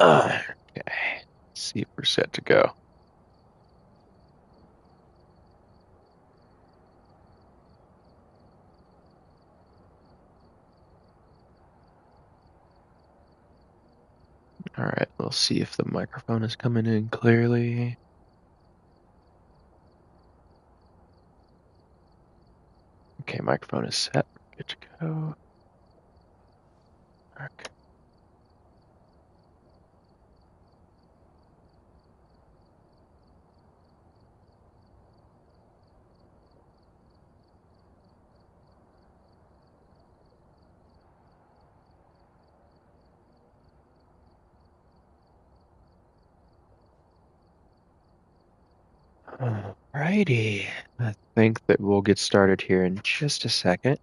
Okay, let's see if we're set to go. All right, we'll see if the microphone is coming in clearly. Okay, microphone is set. Good to go. Okay. Alrighty. I think that we'll get started here in just a second.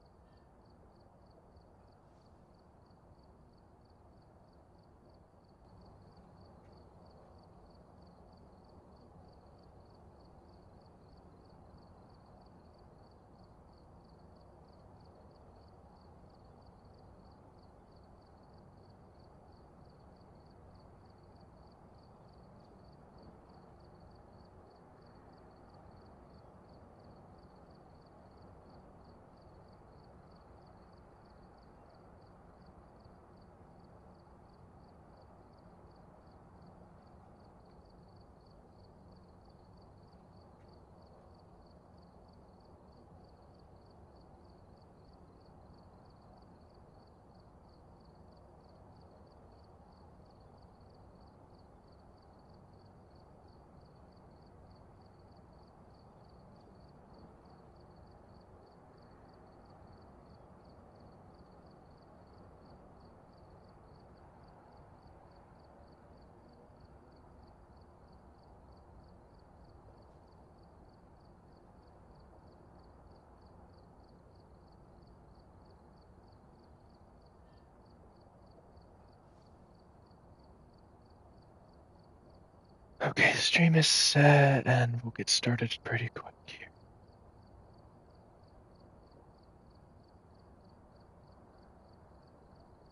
Okay, stream is set, and we'll get started pretty quick here.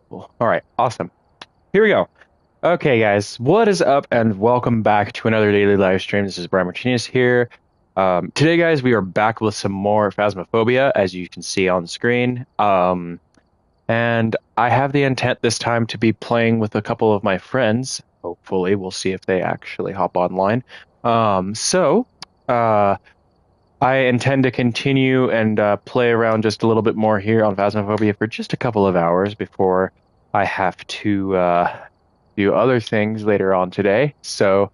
Cool. All right, awesome. Here we go. Okay, guys, what is up, and welcome back to another daily live stream. This is Brian Martinez here. Today, guys, we are back with some more Phasmophobia, as you can see on screen. And I have the intent this time to be playing with a couple of my friends. Hopefully, we'll see if they actually hop online. I intend to continue and play around just a little bit more here on Phasmophobia for just a couple of hours before I have to do other things later on today. So,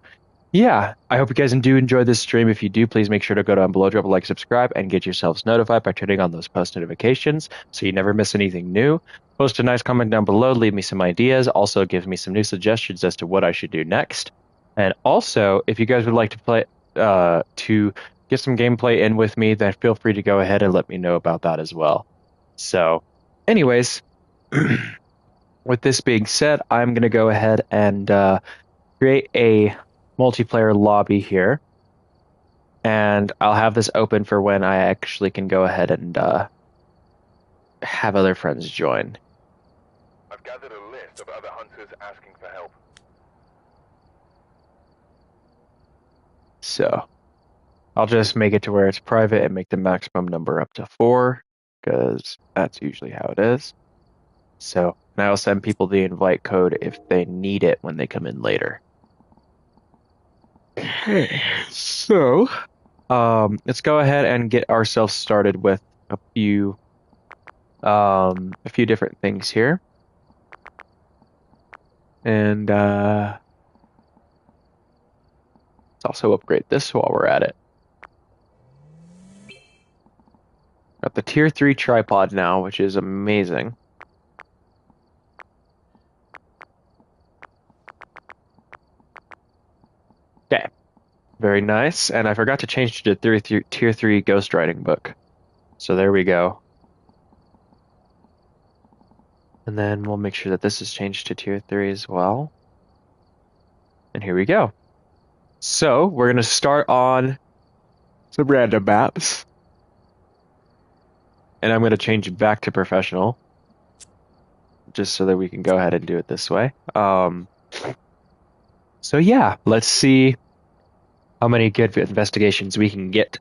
yeah, I hope you guys do enjoy this stream. If you do, please make sure to go down below, drop a like, subscribe, and get yourselves notified by turning on those post notifications so you never miss anything new. Post a nice comment down below, leave me some ideas. Also, give me some new suggestions as to what I should do next. And also, if you guys would like to play, to get some gameplay in with me, then feel free to go ahead and let me know about that as well. So, anyways, with this being said, I'm going to go ahead and create a multiplayer lobby here. And I'll have this open for when I actually can go ahead and have other friends join. I've gathered a list of other hunters asking for help. So I'll just make it to where it's private and make the maximum number up to 4, because that's usually how it is. So and I'll send people the invite code if they need it when they come in later. Okay, so let's go ahead and get ourselves started with a few different things here. And let's also upgrade this while we're at it. Got the tier 3 tripod now, which is amazing. Okay, very nice. And I forgot to change to the tier 3 ghost writing book. So there we go. And then we'll make sure that this is changed to tier 3 as well. And here we go. So we're going to start on some random maps. And I'm going to change it back to professional, just so that we can go ahead and do it this way. So yeah, let's see how many good investigations we can get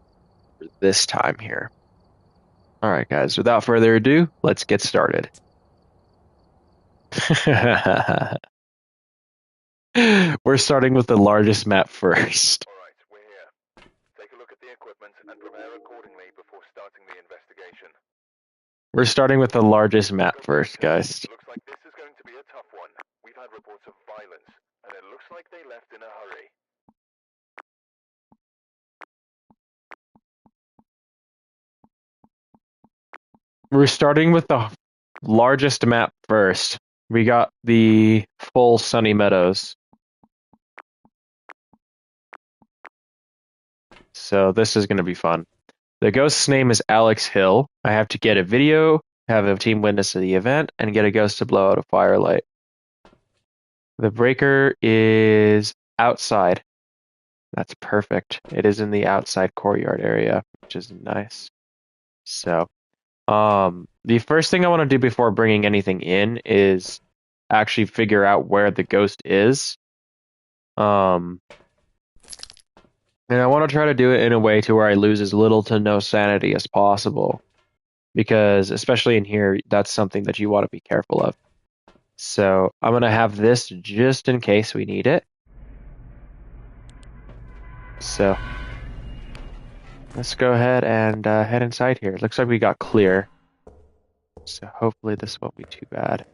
this time here. All right, guys, without further ado, let's get started. We're starting with the largest map first. Alright, we're here. Take a look at the equipment and prepare accordingly before starting the investigation. We're starting with the largest map first, guys. Looks like this is going to be a tough one. We've had reports of violence, and it looks like they left in a hurry. We're starting with the largest map first. We got the full Sunny Meadows. So this is going to be fun. The ghost's name is Alex Hill. I have to get a video, have a team witness to the event, and get a ghost to blow out a firelight. The breaker is outside. That's perfect. It is in the outside courtyard area, which is nice. So, the first thing I want to do before bringing anything in is actually figure out where the ghost is. And I want to try to do it in a way to where I lose as little to no sanity as possible. Because, especially in here, that's something that you want to be careful of. So, I'm going to have this just in case we need it. So, let's go ahead and head inside here. Looks like we got clear. So, hopefully this won't be too bad.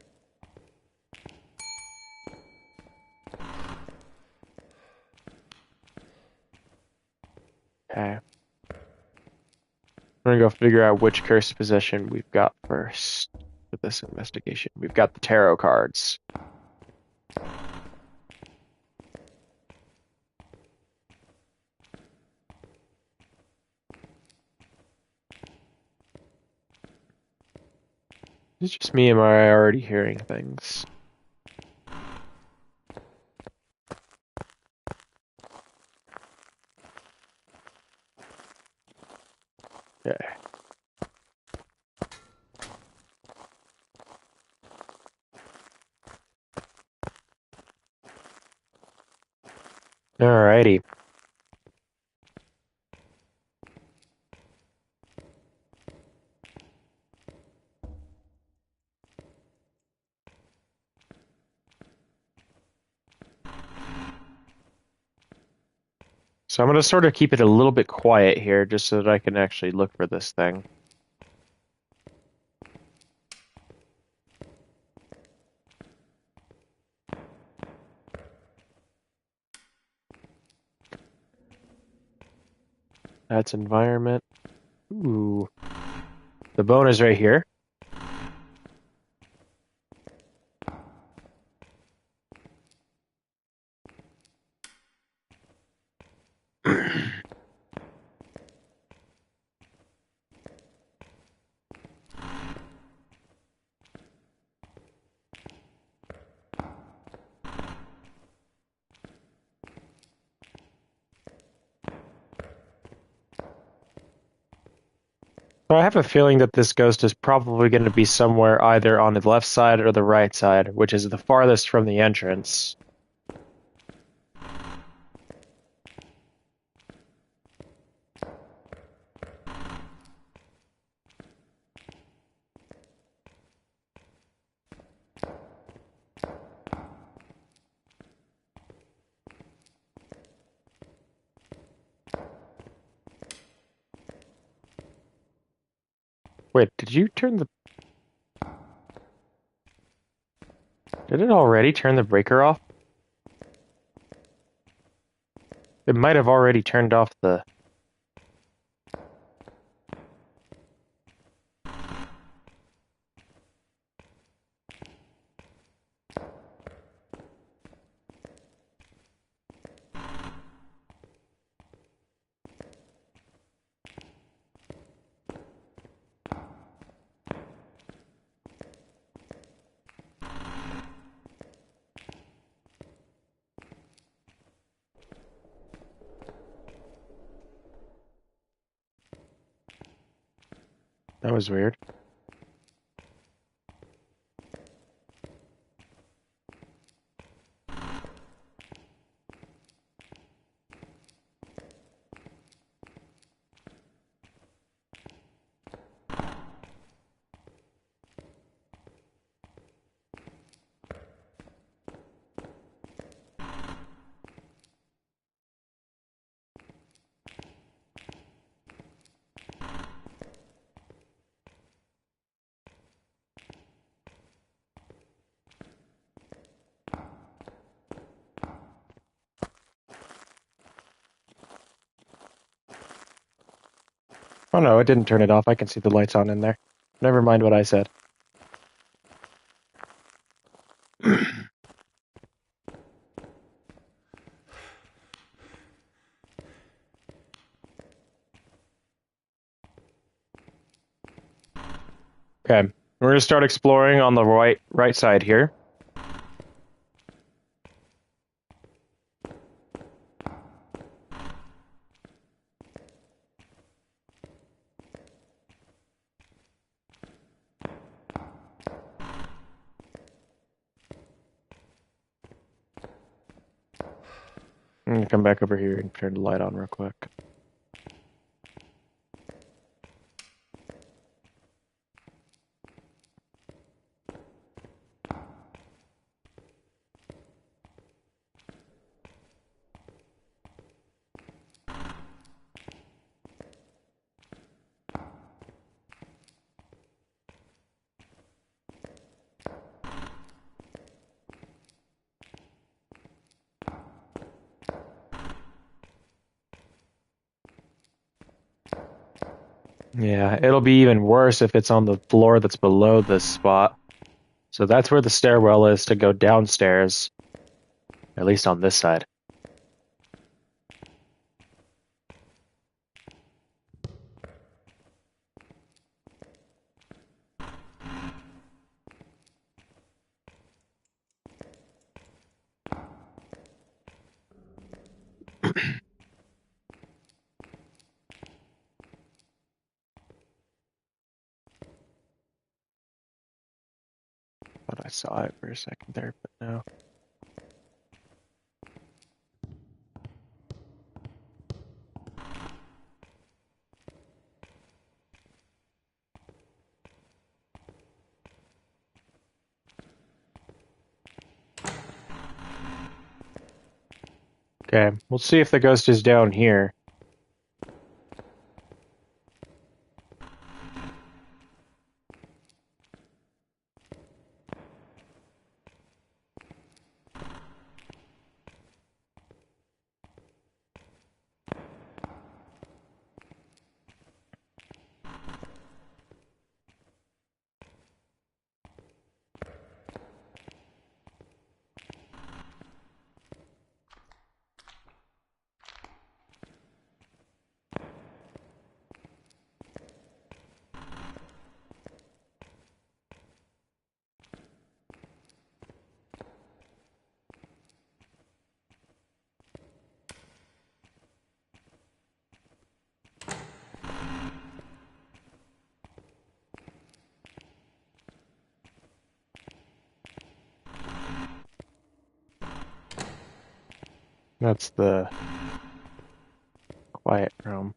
Okay. We're gonna go figure out which cursed possession we've got first for this investigation. We've got the tarot cards. Is it just me, am I already hearing things? Okay. Alrighty. So I'm gonna sort of keep it a little bit quiet here just so that I can actually look for this thing. That's environment. Ooh. The bone is right here. So I have a feeling that this ghost is probably going to be somewhere either on the left side or the right side, which is the farthest from the entrance. Wait, did you turn the... Did it already turn the breaker off? It might have already turned off the... That was weird. Oh no, it didn't turn it off. I can see the lights on in there. Never mind what I said. Okay, we're gonna start exploring on the right side here. I'm gonna come back over here and turn the light on real quick. Yeah, it'll be even worse if it's on the floor that's below this spot. So that's where the stairwell is to go downstairs, at least on this side. Thought I saw it for a second there, but no. Okay, we'll see if the ghost is down here. That's the quiet room.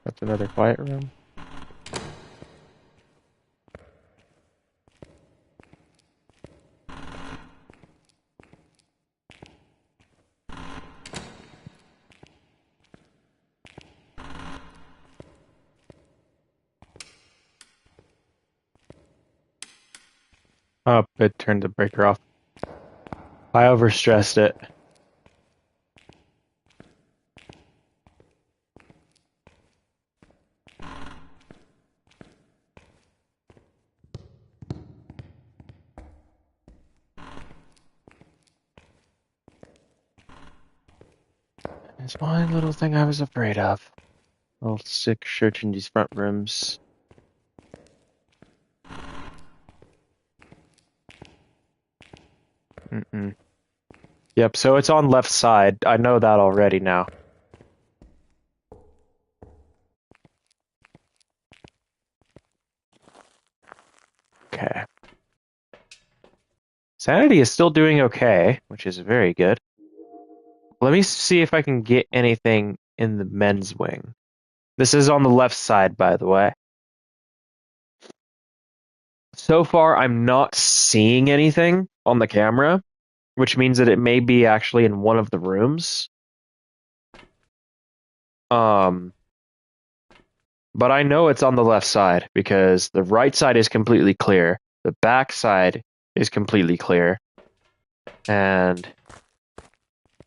That's another quiet room. Oh, it turned the breaker off. I overstressed it. It's one little thing I was afraid of. I'll stick search in these front rooms. Mm-mm. Yep, so it's on left side. I know that already now. Okay. Sanity is still doing okay, which is very good. Let me see if I can get anything in the men's wing. This is on the left side, by the way. So far, I'm not seeing anything on the camera. which means that it may be actually in one of the rooms. Um, but I know it's on the left side because the right side is completely clear. The back side is completely clear. And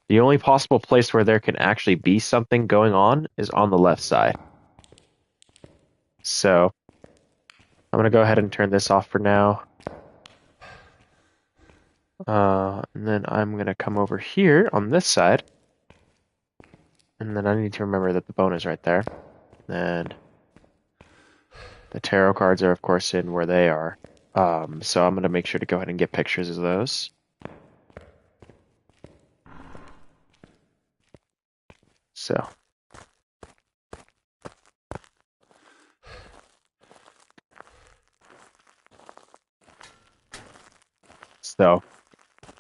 the only possible place where there can actually be something going on is on the left side. So I'm going to go ahead and turn this off for now. And then I'm going to come over here on this side. And then I need to remember that the bone is right there. And the tarot cards are, of course, in where they are. So I'm going to make sure to go ahead and get pictures of those. So. So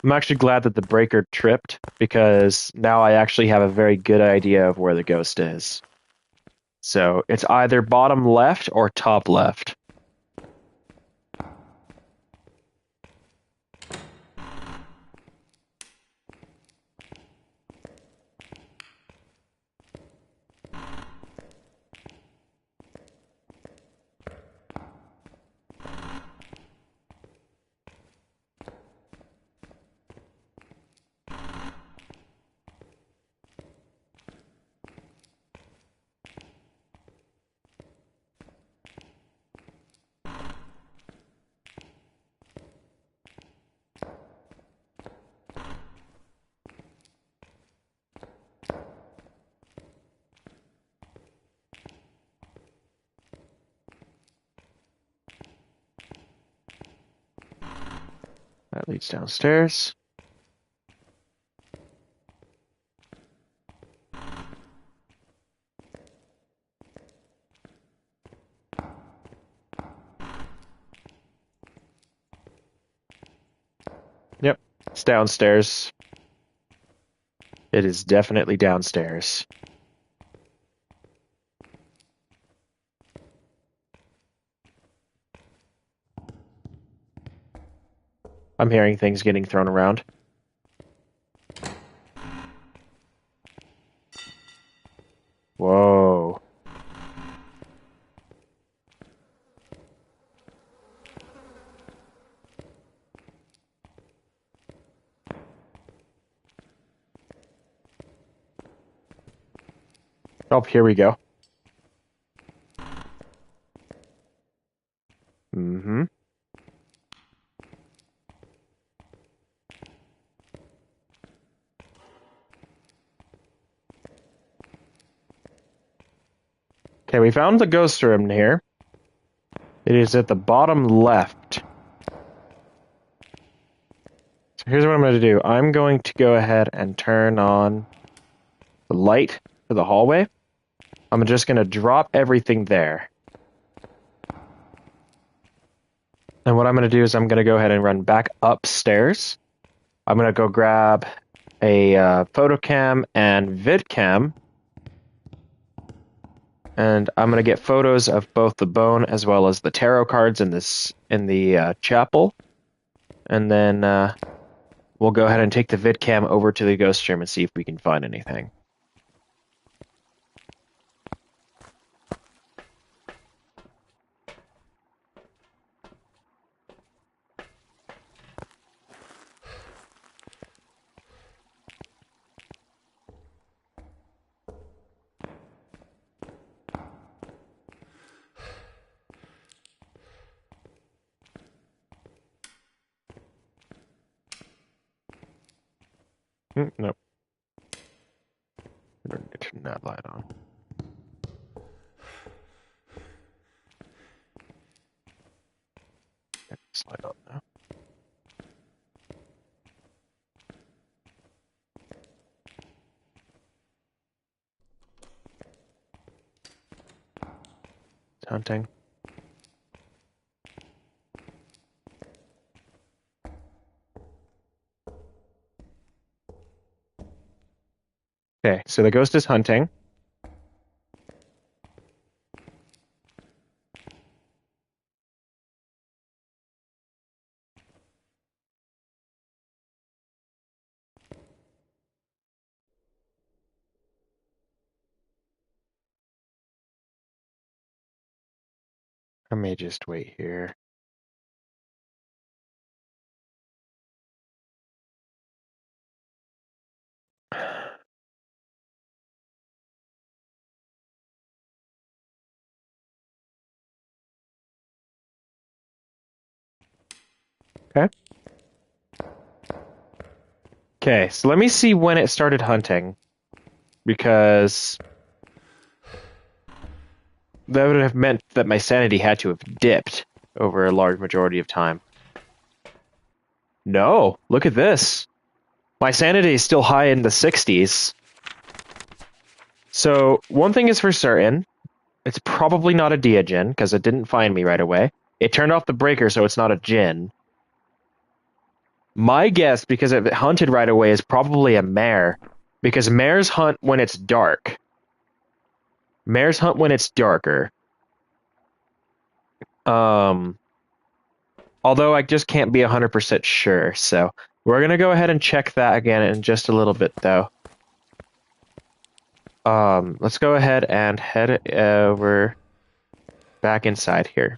I'm actually glad that the breaker tripped because now I actually have a very good idea of where the ghost is. So it's either bottom left or top left. That leads downstairs. Yep, it's downstairs. It is definitely downstairs. I'm hearing things getting thrown around. Whoa. Oh, here we go. Mm-hmm. Okay, we found the ghost room here. It is at the bottom left. So here's what I'm going to do. I'm going to go ahead and turn on the light for the hallway. I'm just going to drop everything there. And what I'm going to do is I'm going to go ahead and run back upstairs. I'm going to go grab a photo cam and vid cam. And I'm going to get photos of both the bone as well as the tarot cards in the chapel. And then we'll go ahead and take the vid cam over to the ghost room and see if we can find anything. Nope. I don't need to turn that light on. Get this light on now. It's hunting. Okay, so the ghost is hunting. I may just wait here. Okay. Okay, so let me see when it started hunting, because that would have meant that my sanity had to have dipped over a large majority of time. No, look at this. My sanity is still high in the 60s. So, one thing is for certain, it's probably not a Deogen, because it didn't find me right away. It turned off the breaker, so it's not a Jinn. My guess, because it hunted right away, is probably a mare, because mares hunt when it's dark. Mares hunt when it's darker. Um, Although I just can't be 100% sure, so we're gonna go ahead and check that again in just a little bit, though. Let's go ahead and head over back inside here.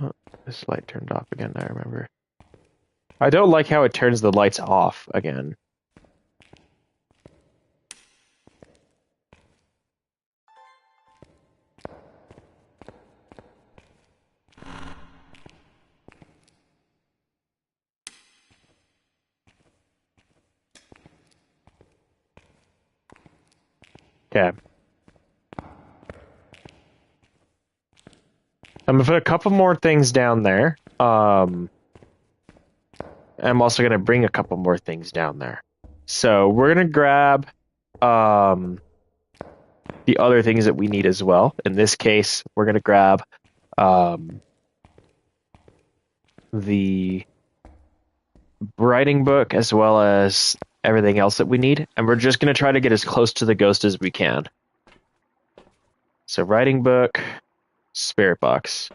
Oh, this light turned off again, I remember. I don't like how it turns the lights off again. Okay. I'm gonna put a couple more things down there. I'm also gonna bring a couple more things down there. So we're gonna grab um the other things that we need as well. In this case, we're gonna grab um the writing book as well as everything else that we need, and we're just gonna try to get as close to the ghost as we can. So writing book, spirit box.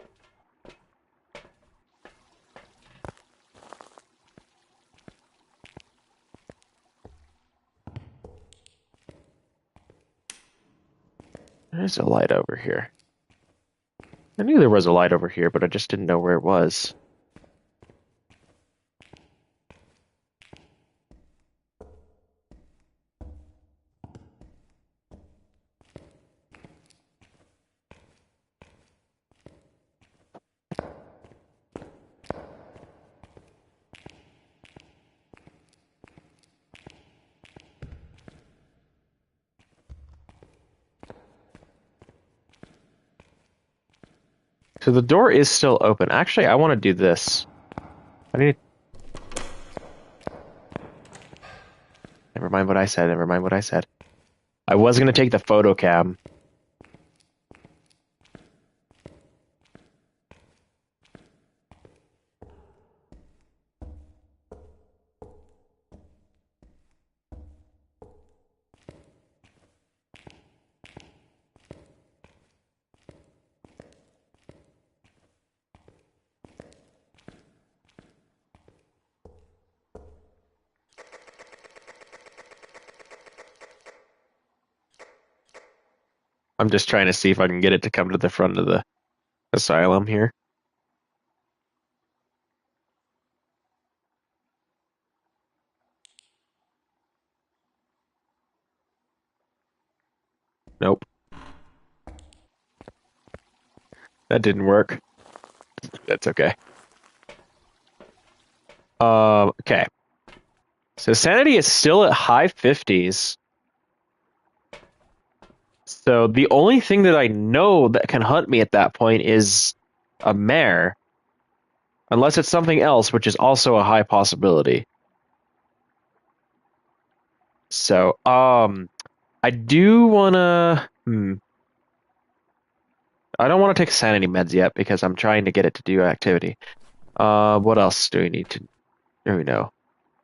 There's a light over here. I knew there was a light over here, but I just didn't know where it was. So the door is still open. Actually, I want to do this. I need. Never mind what I said. Never mind what I said. I was gonna take the photo cam. I'm just trying to see if I can get it to come to the front of the asylum here. Nope, that didn't work. That's okay. Okay. So sanity is still at high 50s. So the only thing that I know that can hunt me at that point is a mare, unless it's something else, which is also a high possibility. So, I do wanna. I don't want to take sanity meds yet because I'm trying to get it to do activity. What else do we need to? There we know.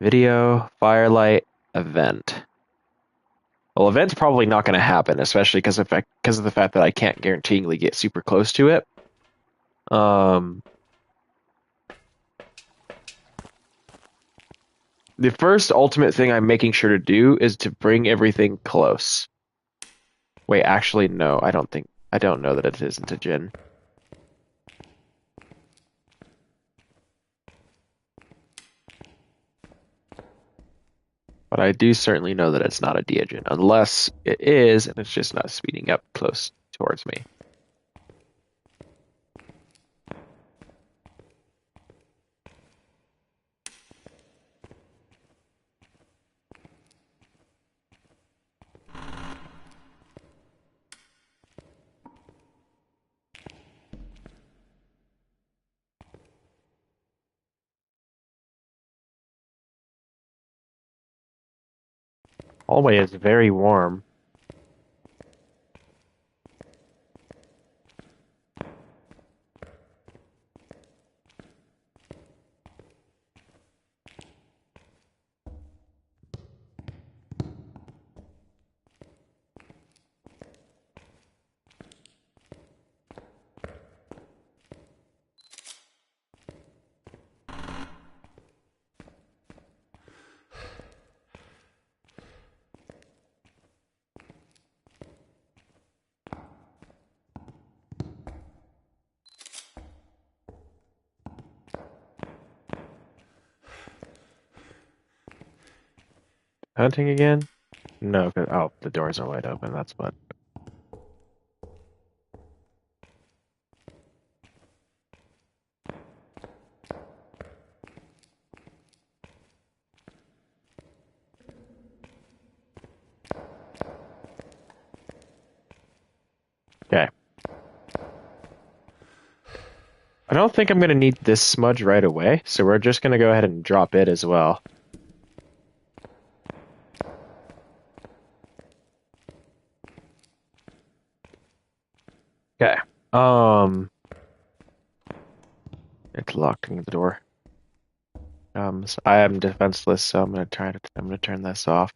Video, firelight, event. Well, event's probably not going to happen, especially because of the fact that I can't guaranteeingly get super close to it. Um, the first ultimate thing I'm making sure to do is to bring everything close. Wait, actually, no, I don't know that it isn't a Jinn. But I do certainly know that it's not a Deogen, unless it is, and it's just not speeding up close towards me. Hallway is very warm. Hunting again? No, oh, the doors are wide open. That's what. Okay. I don't think I'm going to need this smudge right away, so we're just going to go ahead and drop it as well. Okay. It's locked in the door. So I am defenseless, so I'm gonna turn this off.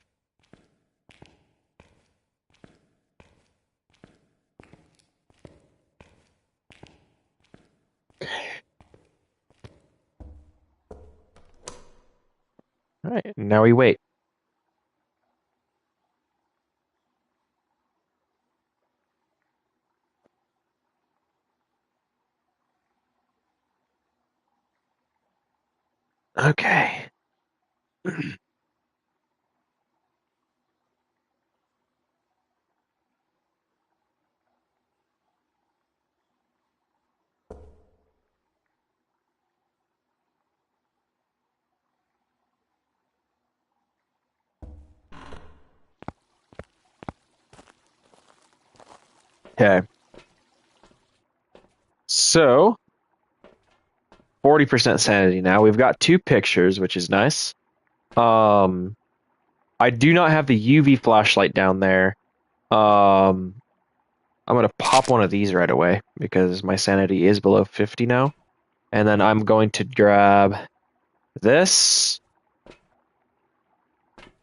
All right, now we wait. Okay. Okay. So 40% sanity now. We've got 2 pictures, which is nice. I do not have the UV flashlight down there. I'm gonna pop one of these right away because my sanity is below 50 now. And then I'm going to grab this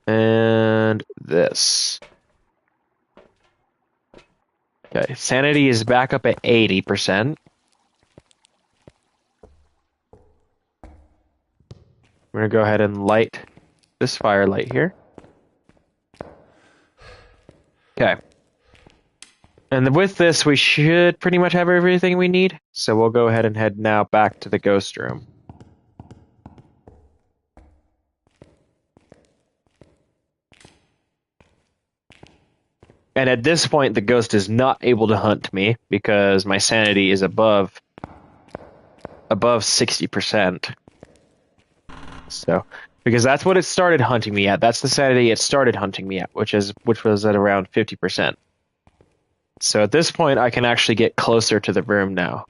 and this. Okay, sanity is back up at 80%. We're gonna go ahead and light this firelight here. Okay. And with this, we should pretty much have everything we need. So we'll go ahead and head now back to the ghost room. And at this point, the ghost is not able to hunt me because my sanity is above 60%. So, because that's what it started hunting me at. That's the sanity it started hunting me at, which was at around 50%. So at this point, I can actually get closer to the room now.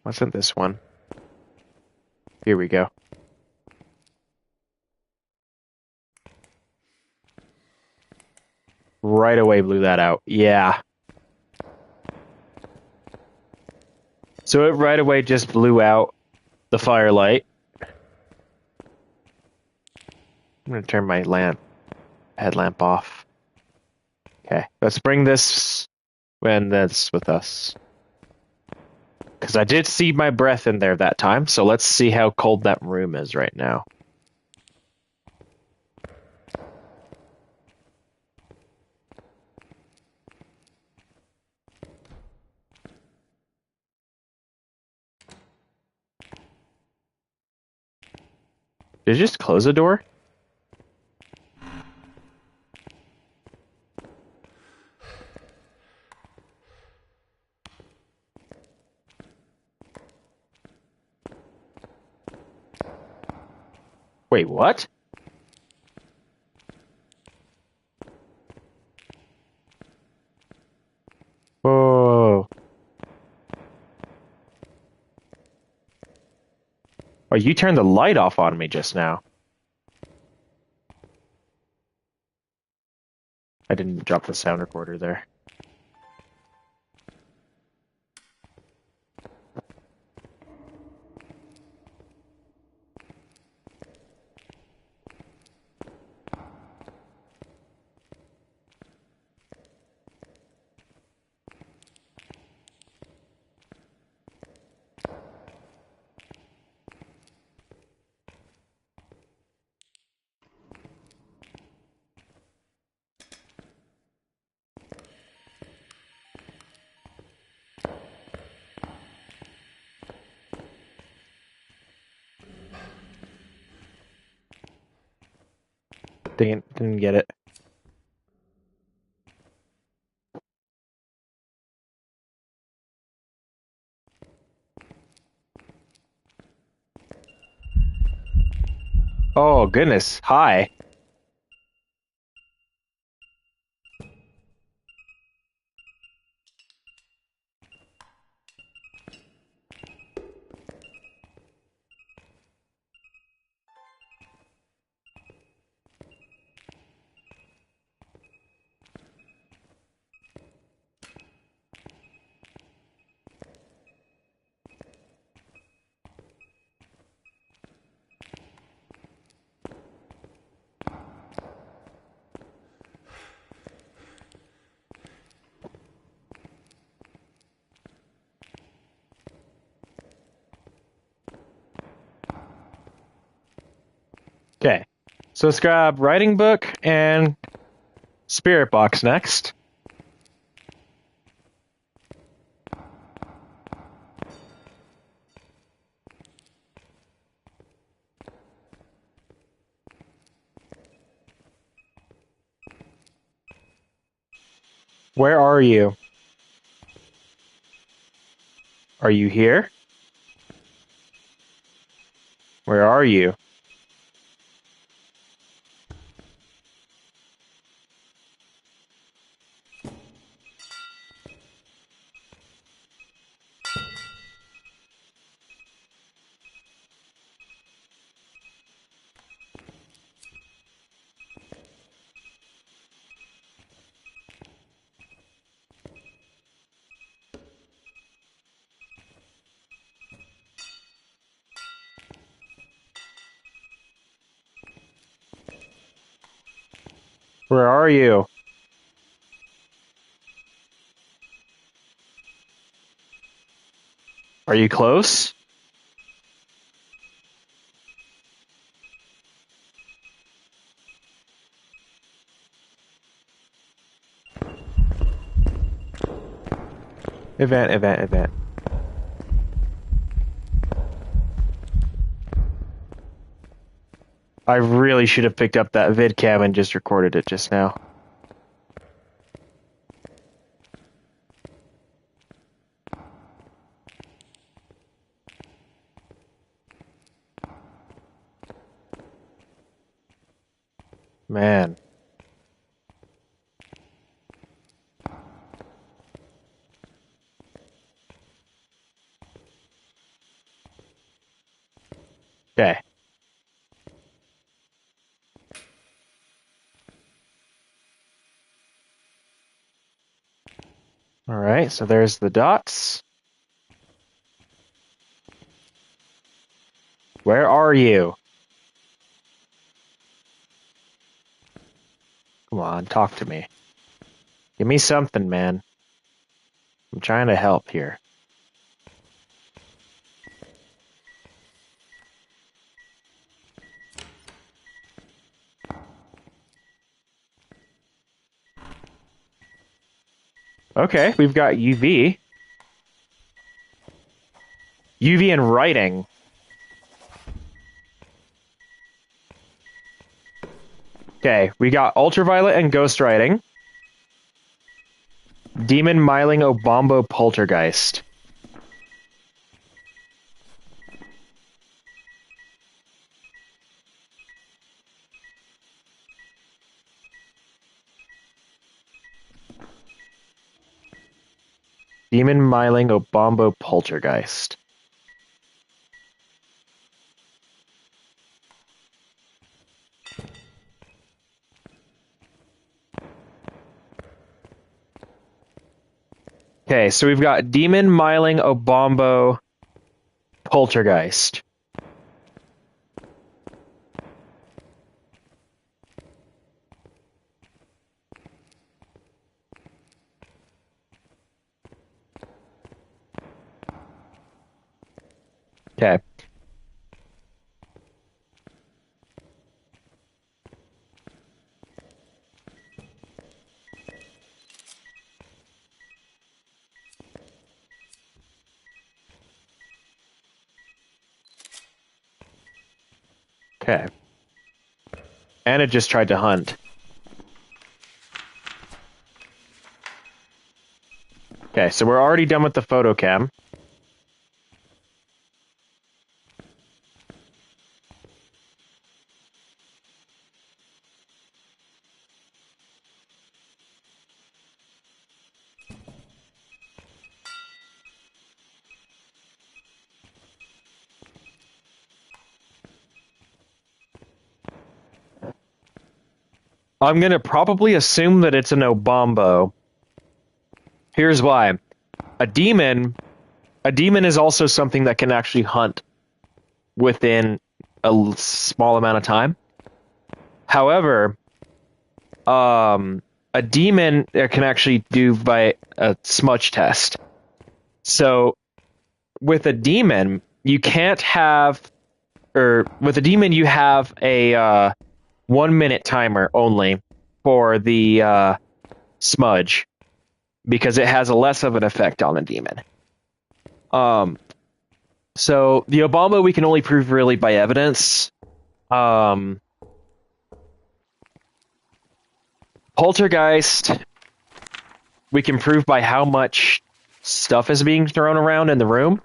What's in this one? Here we go. Right away blew that out. Yeah. So it right away just blew out the firelight. I'm gonna turn my headlamp off. Okay, let's bring this when that's with us. Because I did see my breath in there that time, so let's see how cold that room is right now. Did you just close the door? Wait, what? Whoa. Oh, you turned the light off on me just now. I didn't drop the sound recorder there. Didn't get it. Oh, goodness. Hi. Okay. So let's grab writing book and spirit box next. Where are you? Are you here? Where are you? Where are you? Are you close? Event. I really should have picked up that vid cam and just recorded it just now. Man. Okay. All right, so there's the dots. Where are you? Come on, talk to me. Give me something, man. I'm trying to help here. Okay, we've got UV. UV and writing. Okay, we got ultraviolet and ghost writing. Demon Myling Obombo Poltergeist. Demon Myling Obombo Poltergeist. Okay, so we've got Demon Myling Obombo Poltergeist. Okay. Okay. And it just tried to hunt. Okay, so we're already done with the photo cam. I'm gonna probably assume that it's an Obombo. Here's why. A demon a demon is also something that can actually hunt within a small amount of time. However, a demon can actually do by a smudge test. So with a demon, you can't have, or with a demon, you have a 1 minute timer only for the smudge because it has a less of an effect on a demon. So the Obama we can only prove really by evidence. Poltergeist we can prove by how much stuff is being thrown around in the room.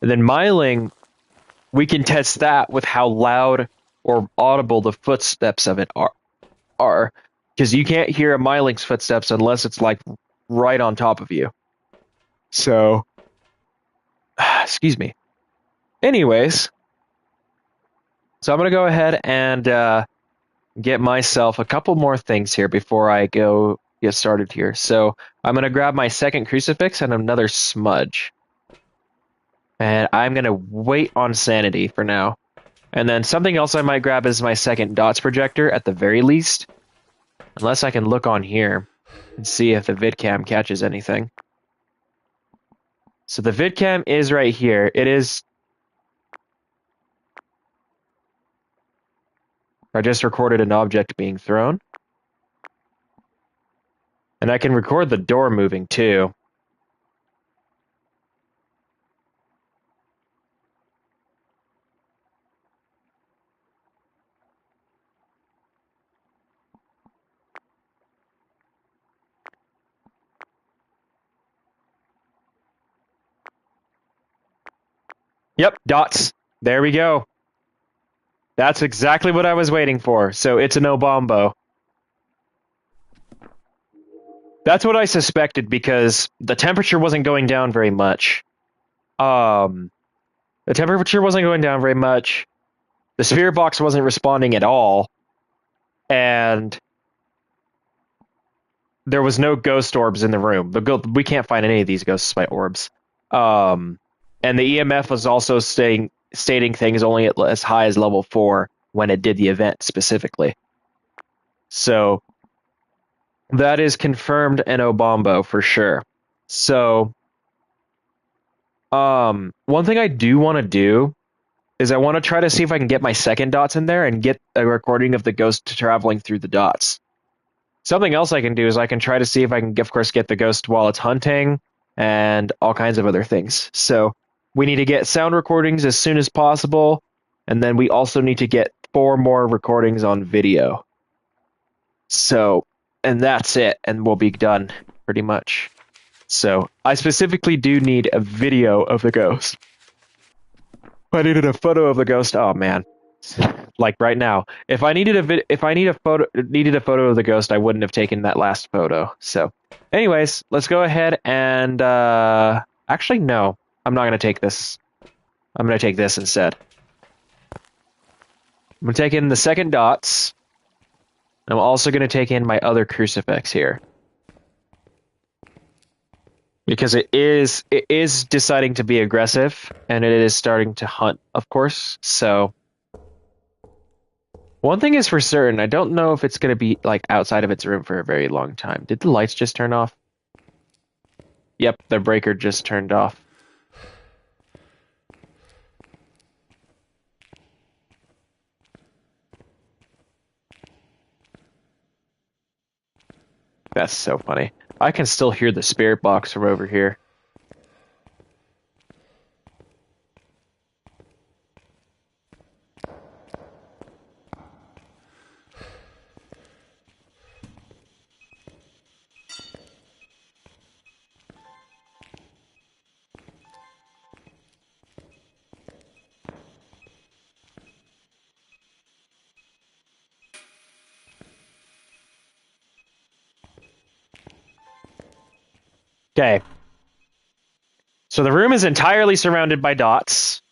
And then Myling, we can test that with how loud or audible the footsteps of it are. Because you can't hear a Myling's footsteps unless it's like right on top of you. So, excuse me. Anyways, so I'm going to go ahead and get myself a couple more things here before I go get started here. So I'm going to grab my second crucifix and another smudge. And I'm going to wait on sanity for now. And then something else I might grab is my second dots projector at the very least. Unless I can look on here and see if the vidcam catches anything. So the vidcam is right here. It is... I just recorded an object being thrown. And I can record the door moving too. Yep, dots. There we go. That's exactly what I was waiting for. So it's an Obombo. That's what I suspected because the temperature wasn't going down very much. The temperature wasn't going down very much. The spirit box wasn't responding at all. And there was no ghost orbs in the room. We can't find any of these ghosts by orbs. And the EMF was also stating things only at as high as level 4 when it did the event specifically. So That is confirmed in Obambo for sure. So, one thing I do want to do is I want to try to see if I can get my second dots in there and get a recording of the ghost traveling through the dots. Something else I can do is I can try to see if I can, of course, get the ghost while it's hunting and all kinds of other things. So we need to get sound recordings as soon as possible, and then we also need to get 4 more recordings on video. So, and that's it, and we'll be done pretty much. So I specifically do need a video of the ghost. If I needed a photo of the ghost, oh man, like right now, if I needed a photo of the ghost, I wouldn't have taken that last photo. So, anyways, let's go ahead and actually no, I'm not gonna take this. I'm gonna take this instead. I'm gonna take in the second dots. I'm also gonna take in my other crucifix here because it is deciding to be aggressive and it is starting to hunt, of course. So. One thing is for certain, I don't know if it's going to be like outside of its room for a very long time. Did the lights just turn off? Yep, the breaker just turned off. That's so funny. I can still hear the spirit box from over here. Okay. So the room is entirely surrounded by dots.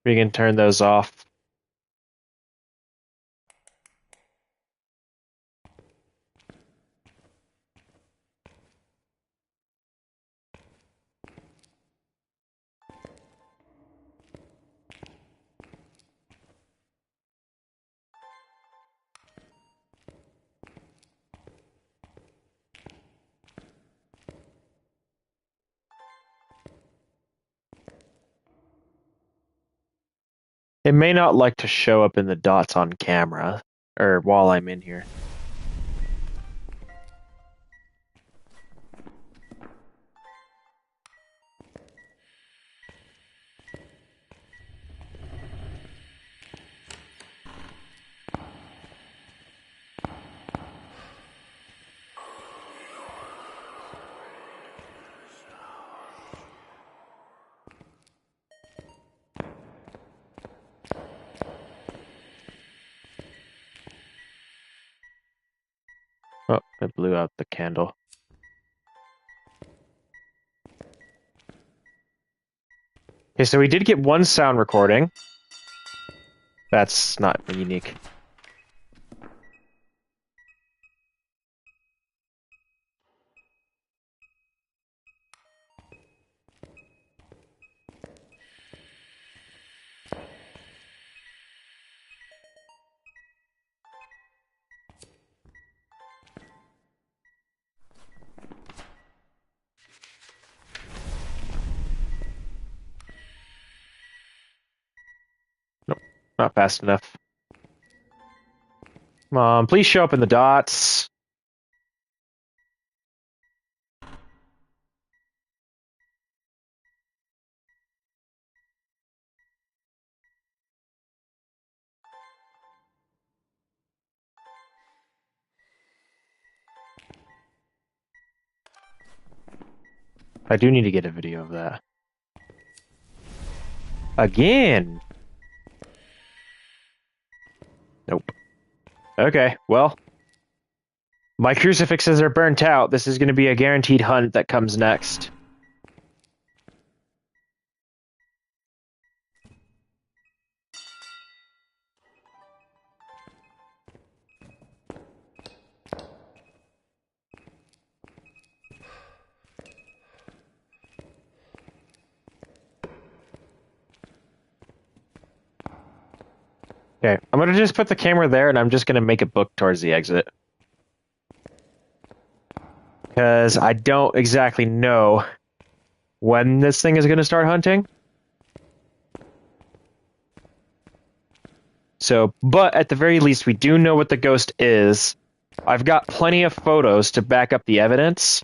We can turn those off. It may not like to show up in the dots on camera, or while I'm in here. Oh, I blew out the candle. Okay, so we did get one sound recording. That's not unique. Nope, not fast enough. Come on, please show up in the dots. I do need to get a video of that. Again! Nope. Okay, well. My crucifixes are burnt out. This is going to be a guaranteed hunt that comes next. gonna just put the camera there, and I'm just gonna make it book towards the exit. Because I don't exactly know when this thing is gonna start hunting. So, but at the very least, we do know what the ghost is. I've got plenty of photos to back up the evidence.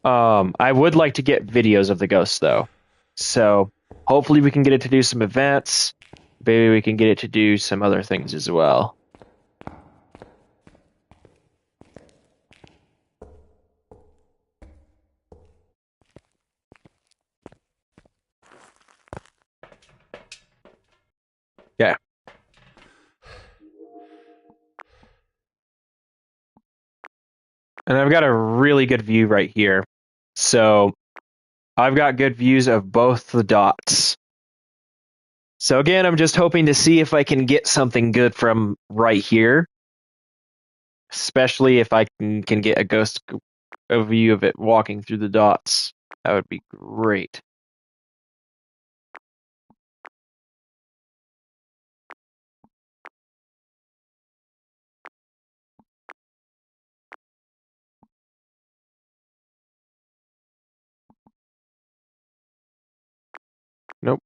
I would like to get videos of the ghost, though. So, hopefully we can get it to do some events. Maybe we can get it to do some other things as well. Yeah. And I've got a really good view right here. So, I've got good views of both the dots. So again, I'm just hoping to see if I can get something good from right here. Especially if I can get a view of it walking through the dots. That would be great. Nope.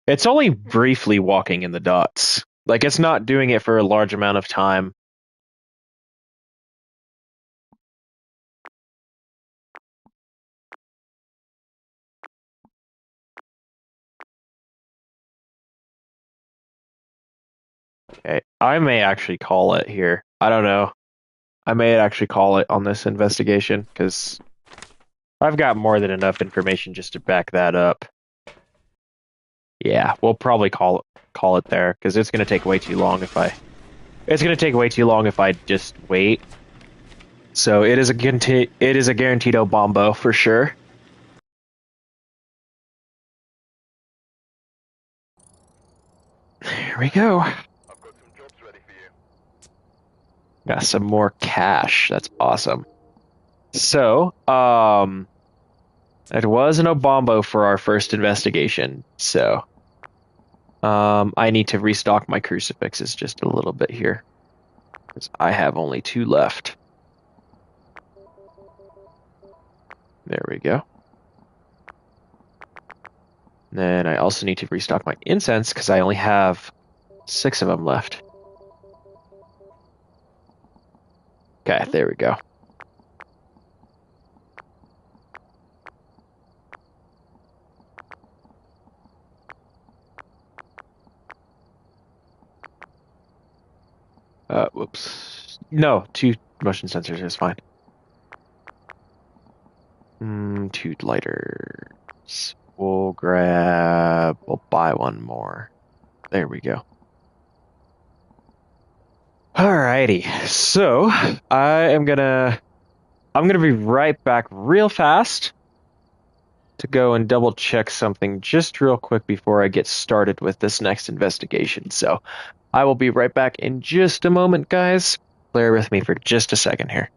It's only briefly walking in the dots. Like, it's not doing it for a large amount of time. Okay, I may actually call it here. I don't know. I may actually call it on this investigation, because I've got more than enough information just to back that up. Yeah, we'll probably call it there, because it's going to take way too long if I... It's going to take way too long if I just wait. So it is a guaranteed Obombo for sure. Here we go. I've got some jobs ready for you. Got some more cash. That's awesome. So, it was an Obombo for our first investigation. So, I need to restock my crucifixes just a little bit here, because I have only 2 left. There we go. Then I also need to restock my incense because I only have 6 of them left. Okay, there we go. Whoops. No, 2 motion sensors is fine. 2 lighters. We'll buy 1 more. There we go. Alrighty, so I'm gonna be right back real fast to go and double check something just real quick before I get started with this next investigation. So I will be right back in just a moment, guys. Bear with me for just a second here.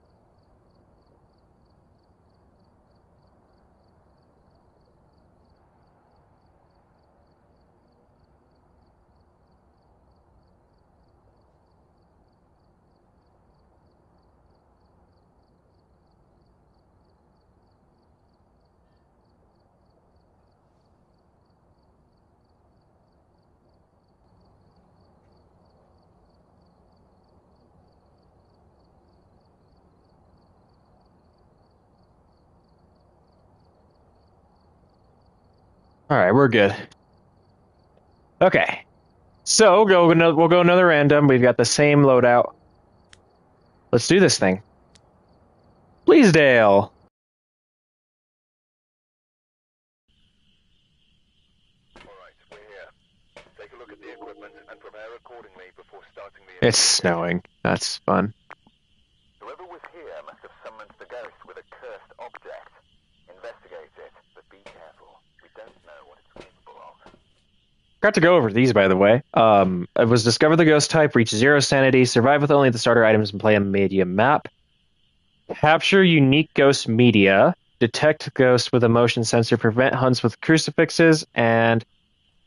All right, we're good. Okay, so we'll go another random. We've got the same loadout. Let's do this thing. Bleasdale. Alright, we're here. Take a look at the equipment and prepare accordingly before starting the It's investigation. snowing. That's fun. Whoever was here must have summoned the ghost with a cursed object. Investigate it, but be careful. We don't know what it's capable of. Got to go over these, by the way. It was discover the ghost type, reach 0 sanity, survive with only the starter items, and play a medium map. Capture unique ghost media, detect ghosts with a motion sensor, prevent hunts with crucifixes, and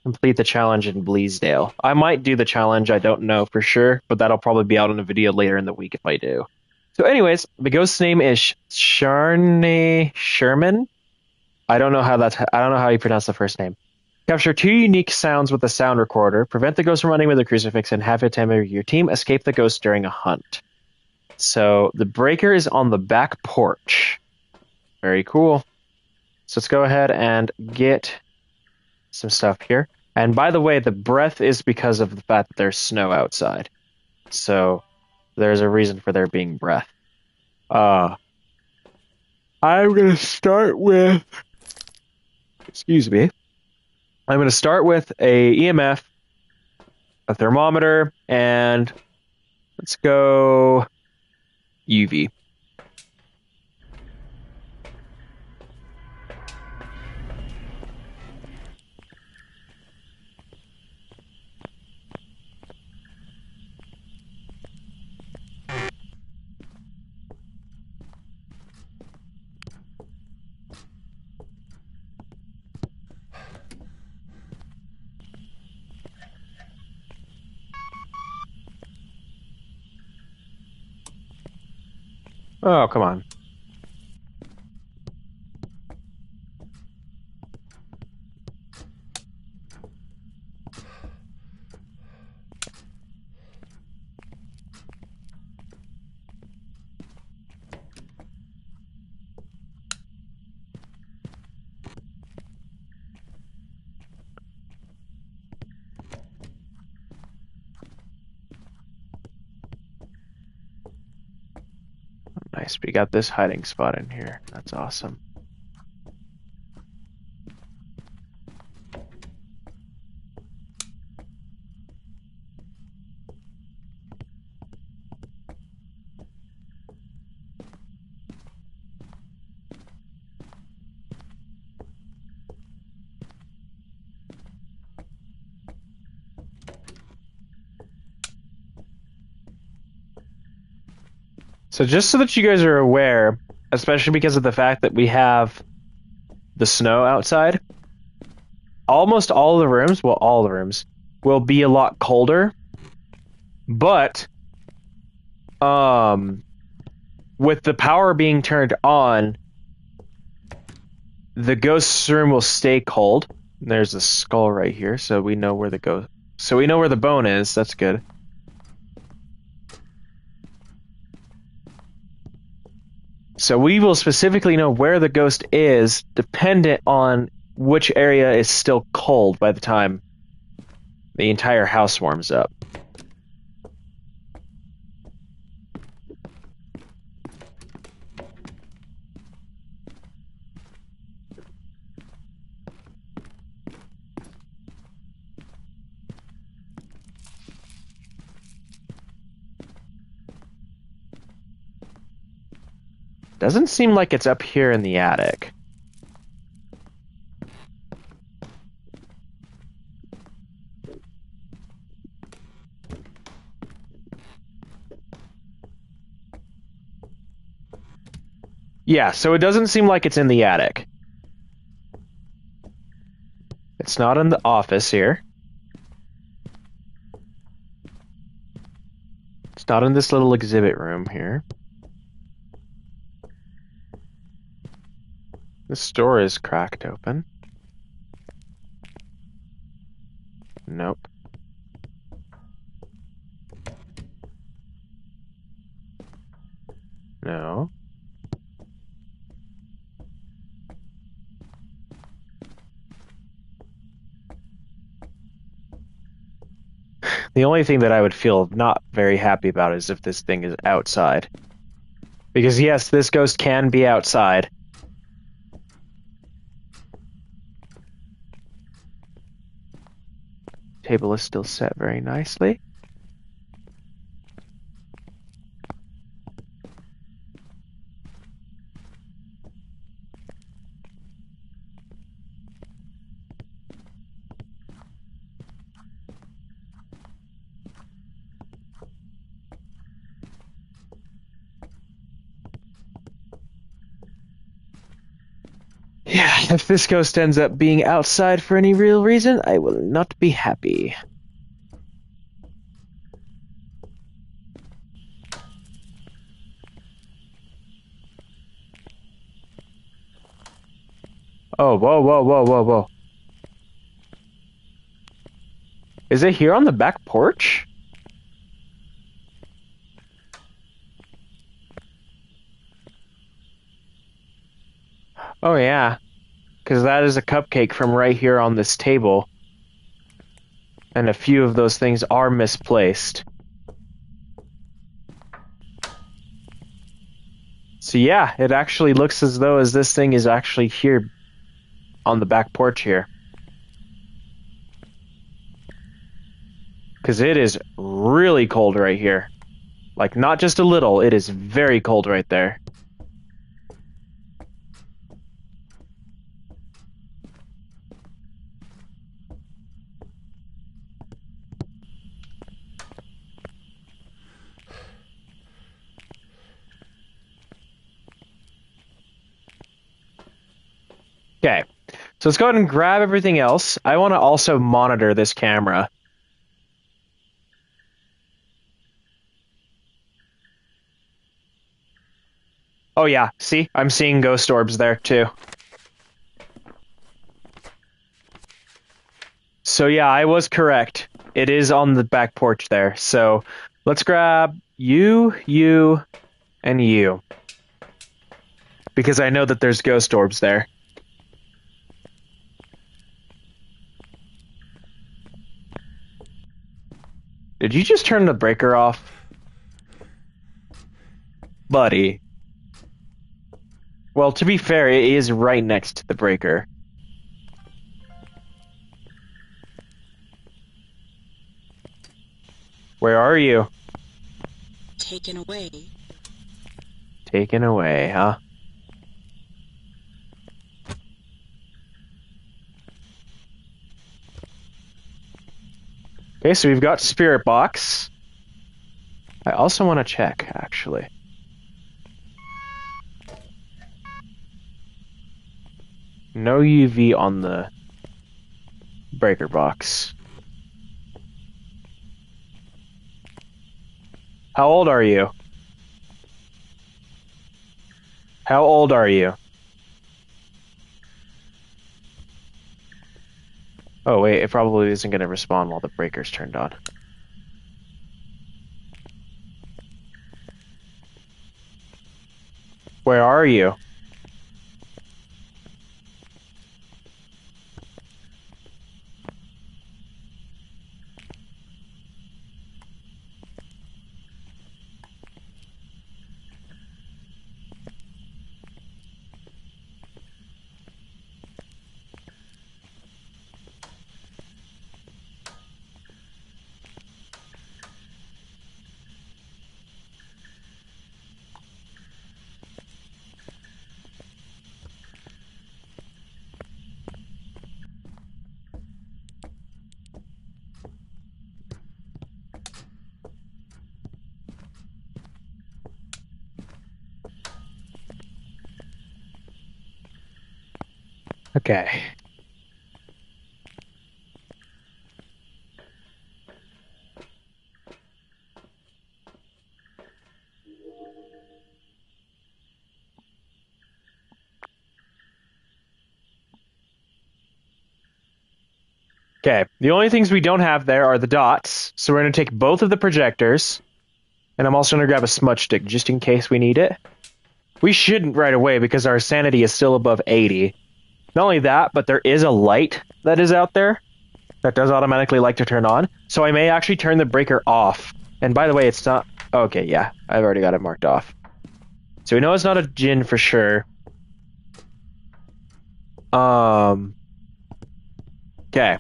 complete the challenge in Bleasdale. I might do the challenge, I don't know for sure, but that'll probably be out in a video later in the week if I do. So anyways, the ghost's name is Sharney Sherman. I don't know how you pronounce the first name. Capture 2 unique sounds with a sound recorder, prevent the ghost from running with a crucifix, and have it to your team escape the ghost during a hunt. So the breaker is on the back porch. Very cool. So let's go ahead and get some stuff here. And by the way, the breath is because of the fact that there's snow outside. So there's a reason for there being breath. I'm going to start with... Excuse me. I'm going to start with a EMF, a thermometer, and let's go UV. Oh, come on. Nice, we got this hiding spot in here. That's awesome. So just so that you guys are aware, especially because of the fact that we have the snow outside, almost all the rooms, well, all the rooms, will be a lot colder. But with the power being turned on, the ghost's room will stay cold. There's a skull right here, so we know where the ghost. So we know where the bone is. That's good. So we will specifically know where the ghost is, dependent on which area is still cold by the time the entire house warms up. Doesn't seem like it's up here in the attic. Yeah, so it doesn't seem like it's in the attic. It's not in the office here. It's not in this little exhibit room here. This door is cracked open. Nope. No. The only thing that I would feel not very happy about is if this thing is outside. Because yes, this ghost can be outside. Table is still set very nicely. If this ghost ends up being outside for any real reason, I will not be happy. Oh, whoa, whoa, whoa, whoa, whoa. Is it here on the back porch? Oh, yeah. Because that is a cupcake from right here on this table. And a few of those things are misplaced. So yeah, it actually looks as though as this thing is actually here on the back porch here. Because it is really cold right here. Like, not just a little, it is very cold right there. Okay, so let's go ahead and grab everything else. I want to also monitor this camera. Oh yeah, see? I'm seeing ghost orbs there too. So yeah, I was correct. It is on the back porch there. So let's grab you, and you. Because I know that there's ghost orbs there. Did you just turn the breaker off? Buddy. Well, to be fair, it is right next to the breaker. Where are you? Taken away. Taken away, huh? Okay, so we've got Spirit Box. I also want to check, actually. No UV on the breaker box. How old are you? How old are you? Oh, wait, it probably isn't going to respond while the breaker's turned on. Where are you? Okay. Okay, the only things we don't have there are the dots, so we're going to take both of the projectors, and I'm also going to grab a smudge stick just in case we need it. We shouldn't right away because our sanity is still above 80. Not only that, but there is a light that is out there that does automatically like to turn on, so I may actually turn the breaker off. And by the way, it's not... Okay, yeah, I've already got it marked off. So we know it's not a djinn for sure. Okay.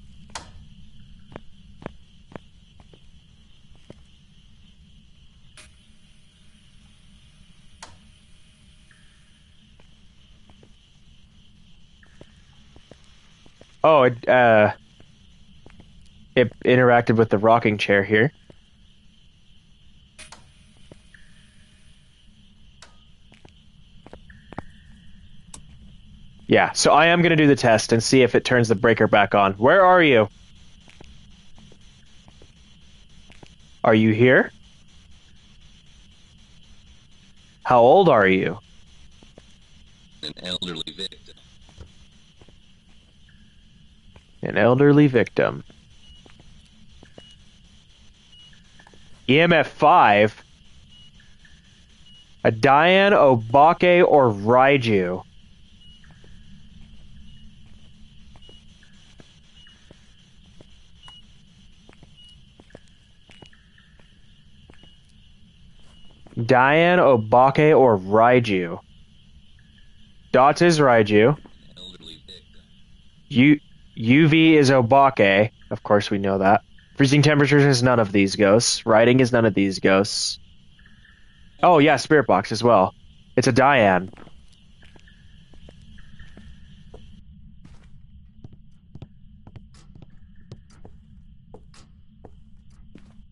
Oh, it interacted with the rocking chair here. Yeah, so I am going to do the test and see if it turns the breaker back on. Where are you? Are you here? How old are you? An elderly victim. An elderly victim. EMF 5? A Diane, Obake, or Raiju? Diane, Obake, or Raiju? Dots is Raiju. Elderly victim. UV is Obake. Of course, we know that. Freezing temperatures is none of these ghosts. Writing is none of these ghosts. Oh, yeah, Spirit Box as well. It's a Diane.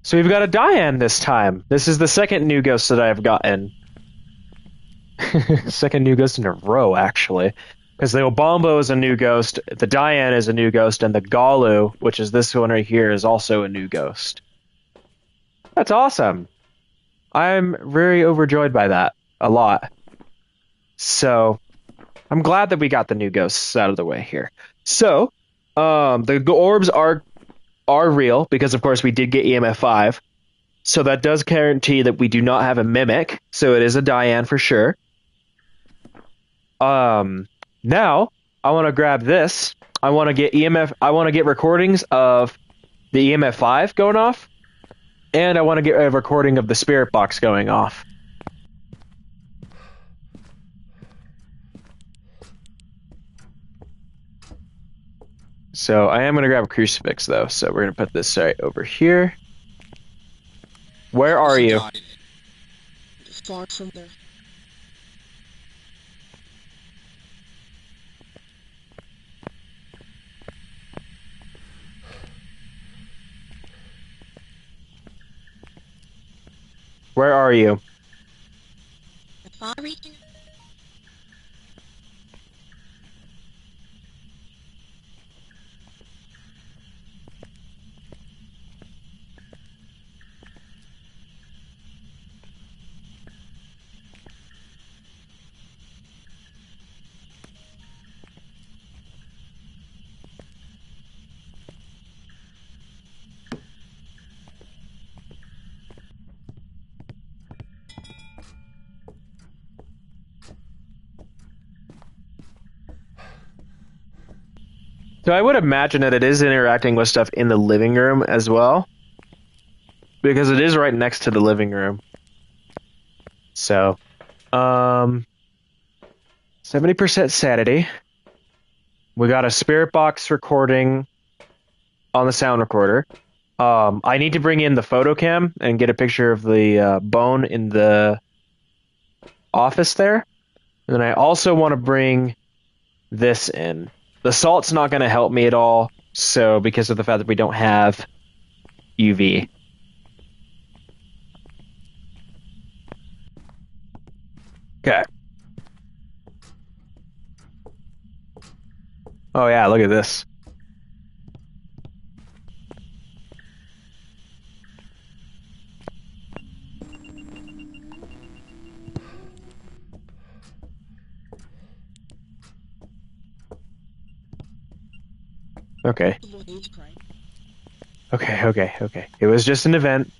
So we've got a Diane this time. This is the second new ghost that I've gotten. Second new ghost in a row, actually. Because the Obombo is a new ghost, the Diane is a new ghost, and the Galu, which is this one right here, is also a new ghost. That's awesome. I'm very overjoyed by that. A lot. So, I'm glad that we got the new ghosts out of the way here. So, the orbs are real, because of course we did get EMF 5. So that does guarantee that we do not have a mimic, so it is a Diane for sure. Now, I want to grab this. I want to get recordings of the EMF 5 going off, and I want to get a recording of the spirit box going off. So I am going to grab a crucifix, though, so we're going to put this right over here. Where are you? Far from there. Where are you? Far reaching. So I would imagine that it is interacting with stuff in the living room as well, because it is right next to the living room. So, 70% sanity. We got a spirit box recording on the sound recorder. I need to bring in the photo cam and get a picture of the bone in the office there. And then I also want to bring this in. The salt's not going to help me at all, so because of the fact that we don't have UV. Okay. Oh yeah, look at this. Okay. Okay. It was just an event.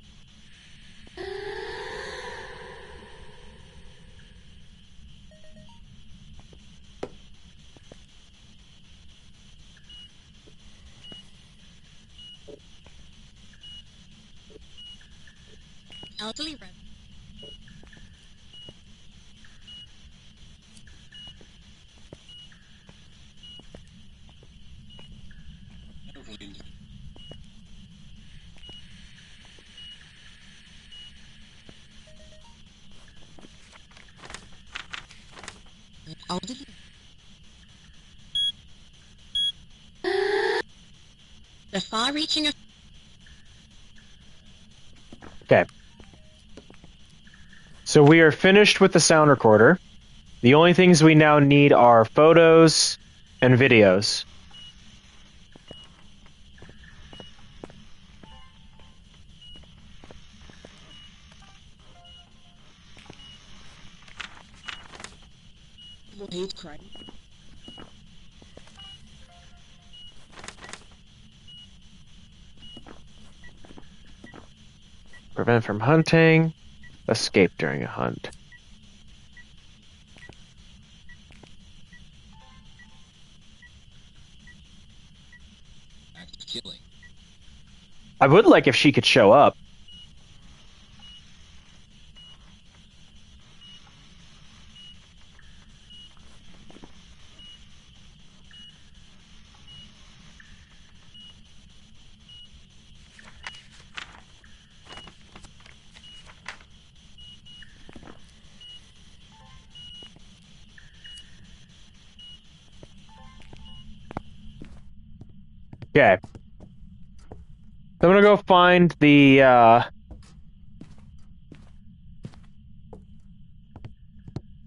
Elderly red. Elderly. The far-reaching. Okay. So we are finished with the sound recorder. The only things we now need are photos and videos. Well, he's crying. Prevent from hunting. Escape during a hunt. Act of killing. I would like if she could show up. Okay. So I'm gonna go find the, I'm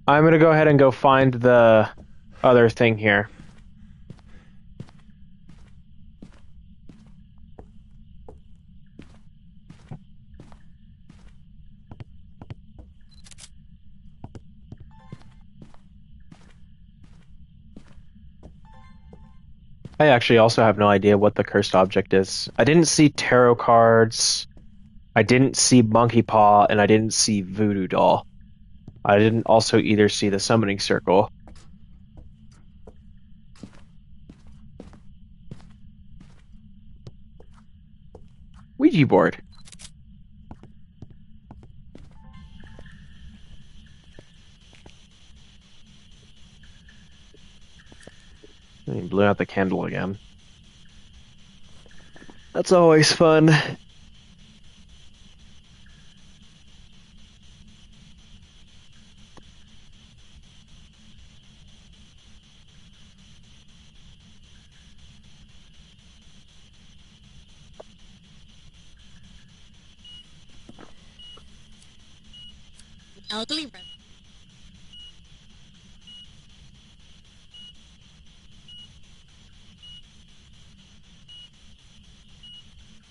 gonna go ahead and go find the other thing here. I actually also have no idea what the cursed object is. I didn't see tarot cards. I didn't see monkey paw, and I didn't see voodoo doll. I didn't also either see the summoning circle. Ouija board. And he blew out the candle again. That's always fun. Elderly resident.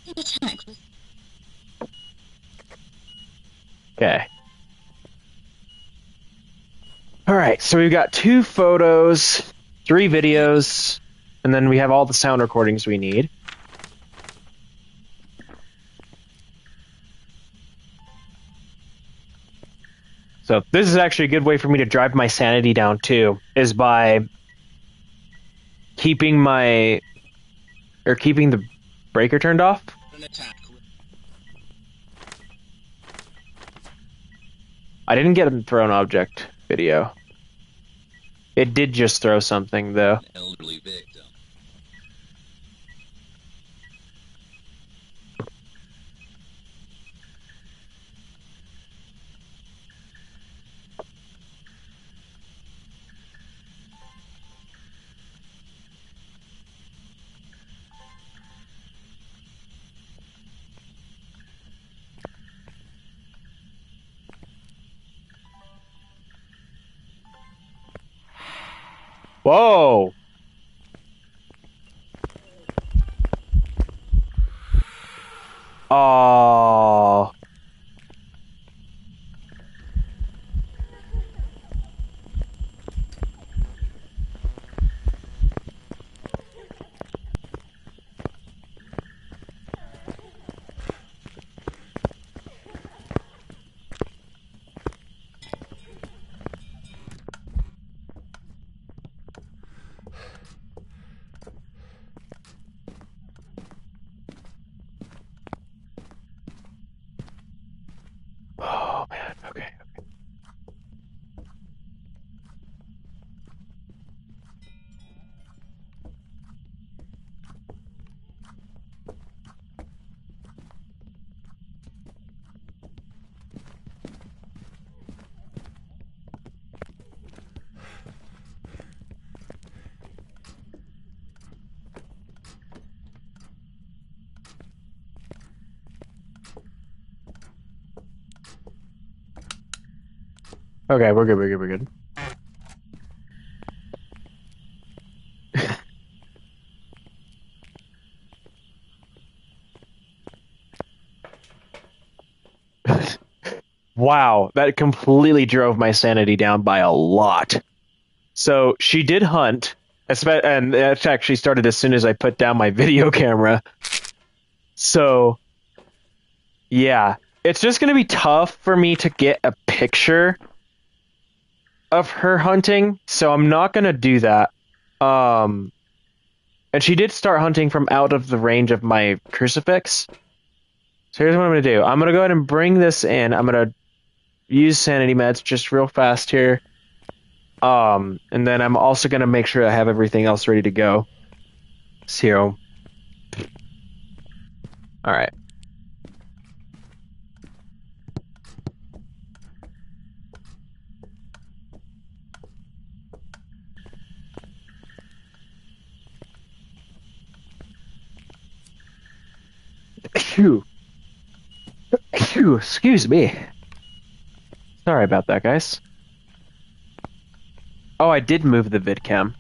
An attack was Okay. Alright, so we've got 2 photos, 3 videos, and then we have all the sound recordings we need. So this is actually a good way for me to drive my sanity down too, is by keeping the breaker turned off. An attack. I didn't get a thrown object video. It did just throw something though. An elderly victim. Whoa! Oh. Oh man, okay. Okay, we're good. Wow, that completely drove my sanity down by a lot. So she did hunt, and that actually started as soon as I put down my video camera. So yeah, it's just gonna be tough for me to get a picture of her hunting, so I'm not gonna do that. Um, and she did start hunting from out of the range of my crucifix. So here's what I'm gonna do. I'm gonna go ahead and bring this in. I'm gonna use sanity meds just real fast here. And then I'm also gonna make sure I have everything else ready to go. So, all right. Phew. Phew, excuse me. Sorry about that, guys. Oh, I did move the vidcam.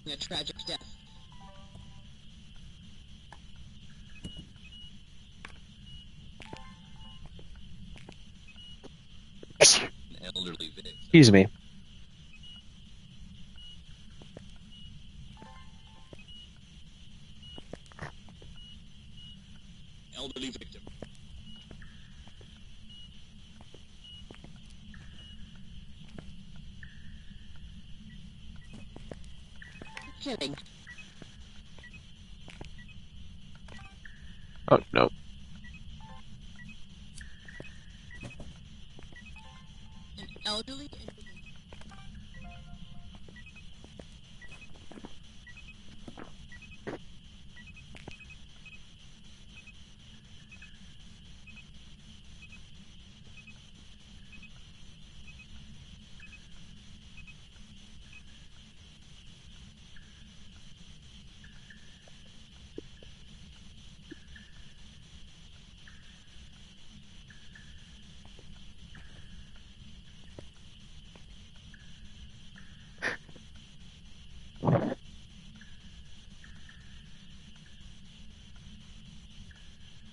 A tragic death. An elderly victim. Excuse me. Elderly victim. Killing. Oh, no. An elderly individual.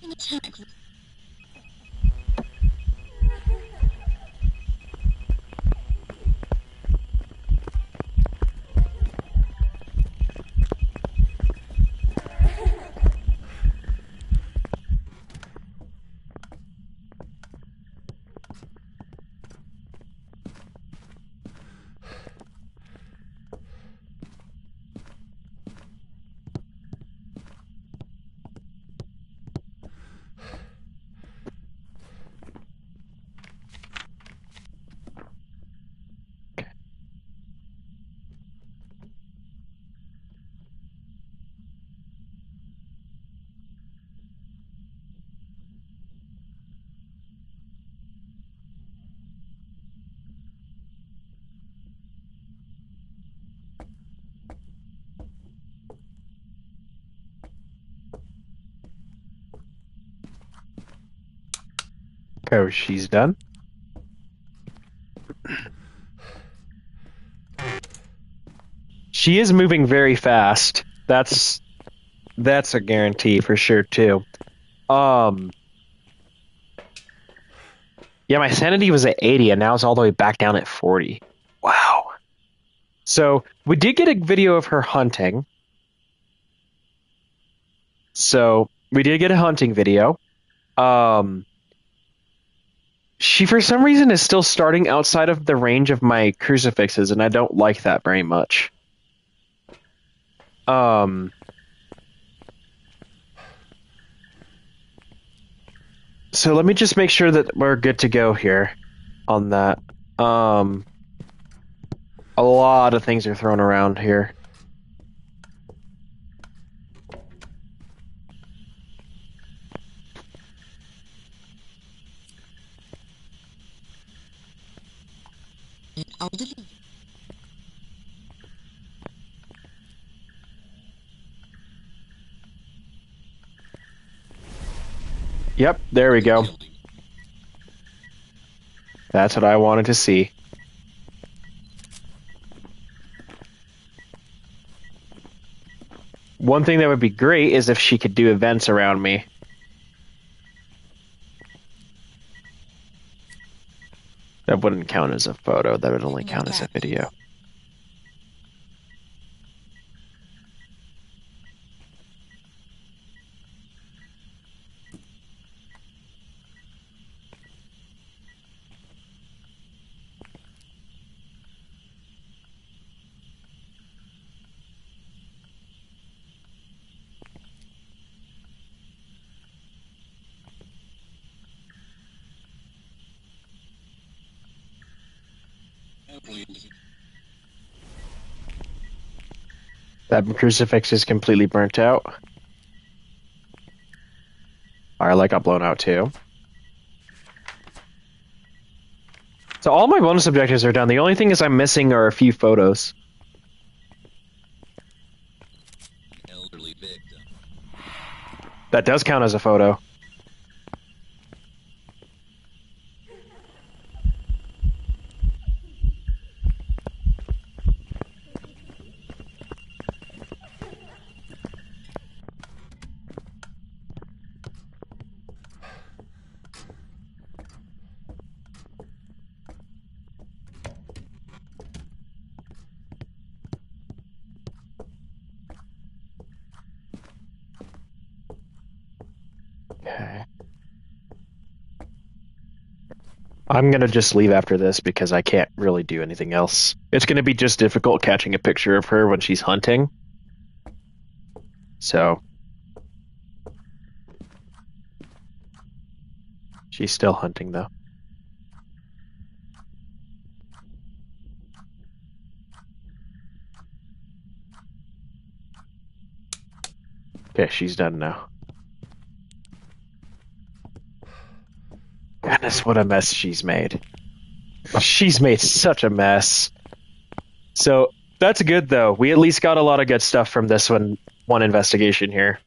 An attack. Oh, she's done? She is moving very fast. That's a guarantee for sure too. Um Yeah, my sanity was at 80 and now it's all the way back down at 40. Wow. So, we did get a video of her hunting. So, we did get a hunting video. She for some reason is still starting outside of the range of my crucifixes and I don't like that very much. So let me just make sure that we're good to go here on that. A lot of things are thrown around here. An elderly. Yep, there we go. Killing. That's what I wanted to see. One thing that would be great is if she could do events around me. That wouldn't count as a photo. That would only count as a video. Elderly individual. That crucifix is completely burnt out. Firelight got blown out too. So all my bonus objectives are done. The only thing is I'm missing are a few photos. Elderly victim. That does count as a photo. Okay. I'm gonna just leave after this because I can't really do anything else. It's gonna be just difficult catching a picture of her when she's hunting. So she's still hunting though. Okay, she's done now. Goodness, what a mess she's made. She's made such a mess. So that's good though. We at least got a lot of good stuff from this one investigation here.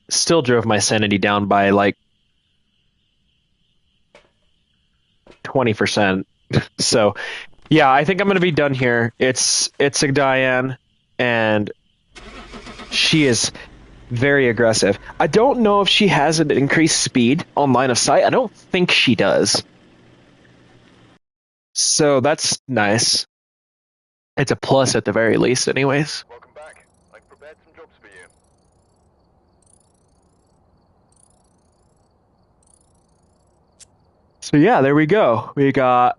Still drove my sanity down by like 20%. So yeah, I think I'm gonna be done here. It's a Diane, and she is very aggressive. I don't know if she has an increased speed on line of sight. I don't think she does. So that's nice. It's a plus at the very least, anyways. Welcome back. I've prepared some jobs for you. So yeah, there we go. We got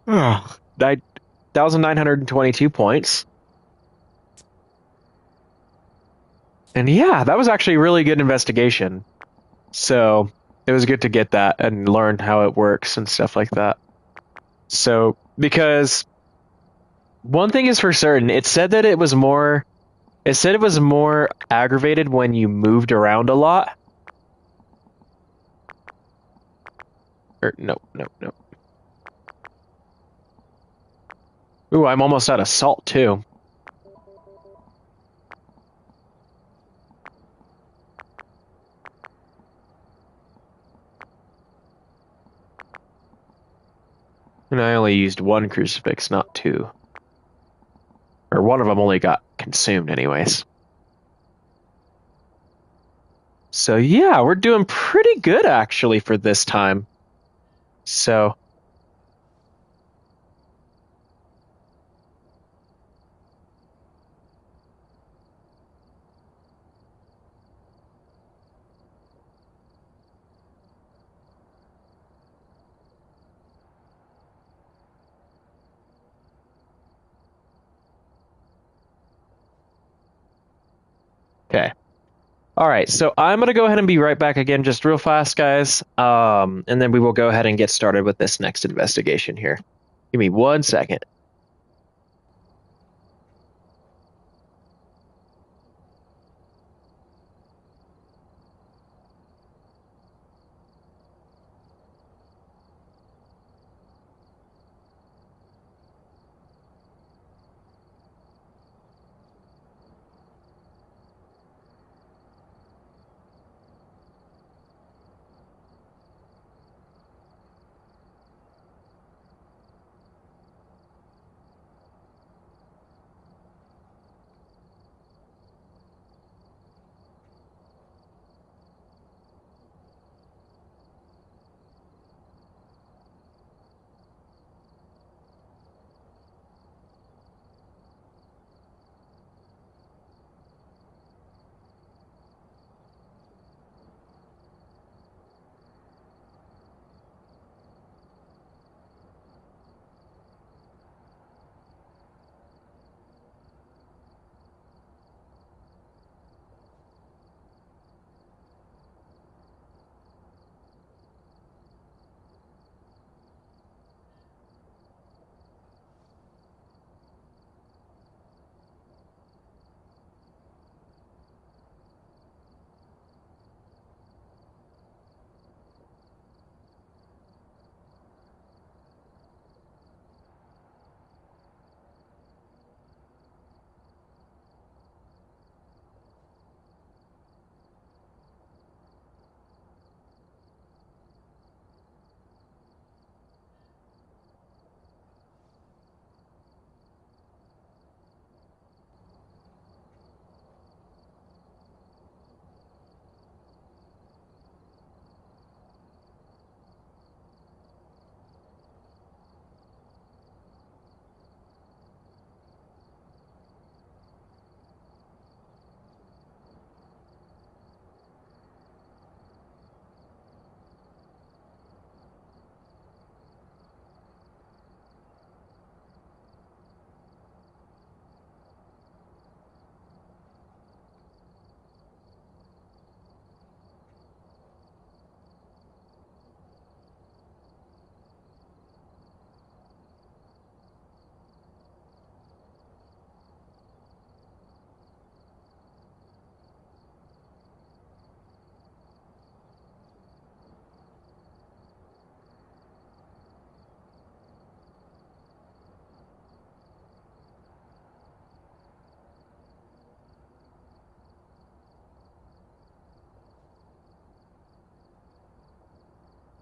9,922 points. And yeah, that was actually a really good investigation. So it was good to get that and learn how it works and stuff like that. So, because one thing is for certain, it said it was more aggravated when you moved around a lot. Or no. Ooh, I'm almost out of salt too. And I only used one crucifix, not two. Or one of them only got consumed anyways. So yeah, we're doing pretty good actually for this time. So okay. All right, so I'm gonna go ahead and be right back again, just real fast, guys. And then we will go ahead and get started with this next investigation here. Give me 1 second.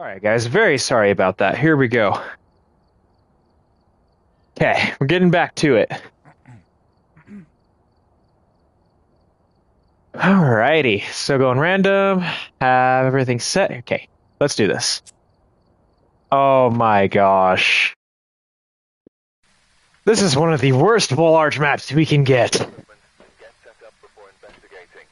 All right, guys, very sorry about that. Here we go. Okay, we're getting back to it. Alrighty, so going random, have everything set. Okay, let's do this. Oh my gosh. This is one of the worst full arch maps we can get. Get set up before investigating.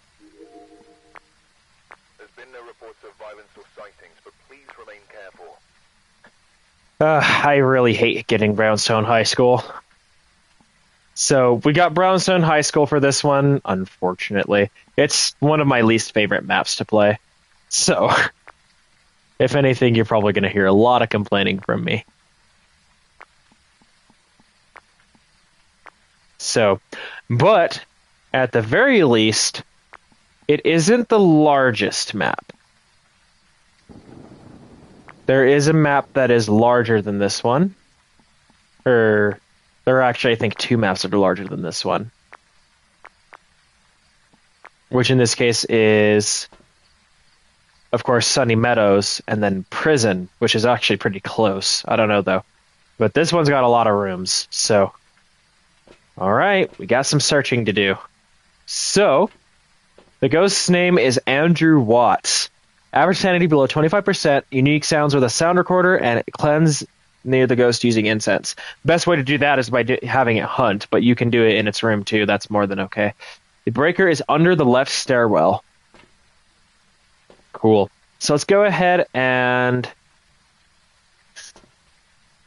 There's been no reports of violence or sightings, but please remain careful. I really hate getting Brownstone High School. So we got Brownstone High School for this one, unfortunately. It's one of my least favorite maps to play. So, if anything, you're probably going to hear a lot of complaining from me. So, but at the very least, it isn't the largest map. There is a map that is larger than this one. There are actually, I think, 2 maps that are larger than this one. Which in this case is, of course, Sunny Meadows, and then Prison, which is actually pretty close. I don't know, though. But this one's got a lot of rooms, so... Alright, we got some searching to do. So, the ghost's name is Andrew Watts. Average sanity below 25%, unique sounds with a sound recorder, and cleanse near the ghost using incense. Best way to do that is by having it hunt, but you can do it in its room too. That's more than okay. The breaker is under the left stairwell. Cool. So let's go ahead and...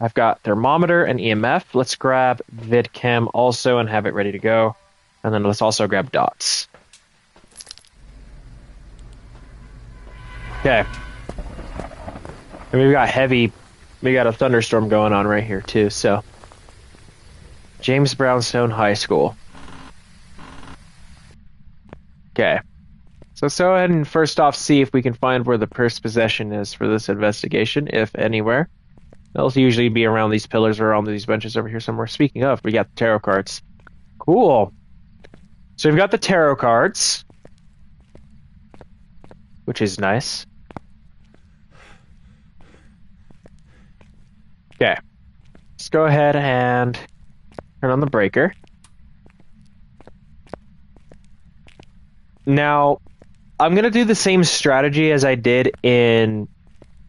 I've got thermometer and EMF. Let's grab VidCam also and have it ready to go. And then let's also grab dots. Okay. And we've got we got a thunderstorm going on right here too, so. James Brownstone High School. Okay. So let's go ahead and first off see if we can find where the purse possession is for this investigation, if anywhere. They'll usually be around these pillars or around these benches over here somewhere. Speaking of, we got the tarot cards. Cool. So we've got the tarot cards, which is nice. Okay. Let's go ahead and turn on the breaker. Now, I'm going to do the same strategy as I did in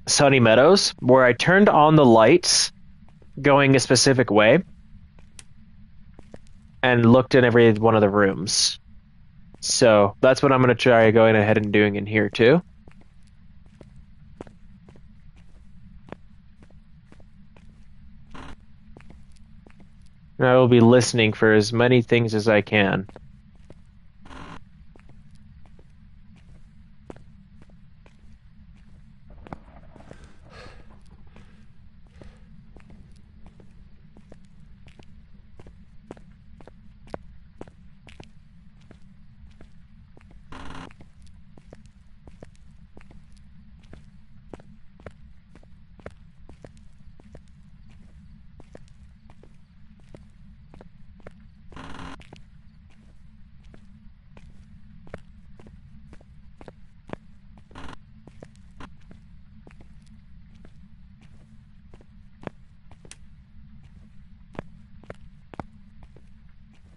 Sunny Meadows, where I turned on the lights going a specific way and looked in every one of the rooms. So that's what I'm going to try going ahead and doing in here too. And I will be listening for as many things as I can.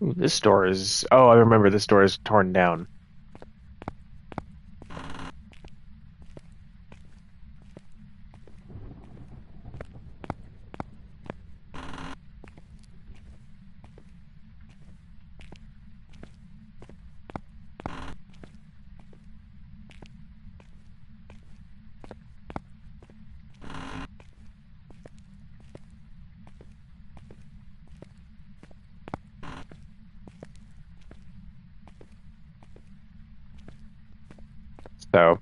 Ooh, this door is... Oh, I remember this door is torn down. So,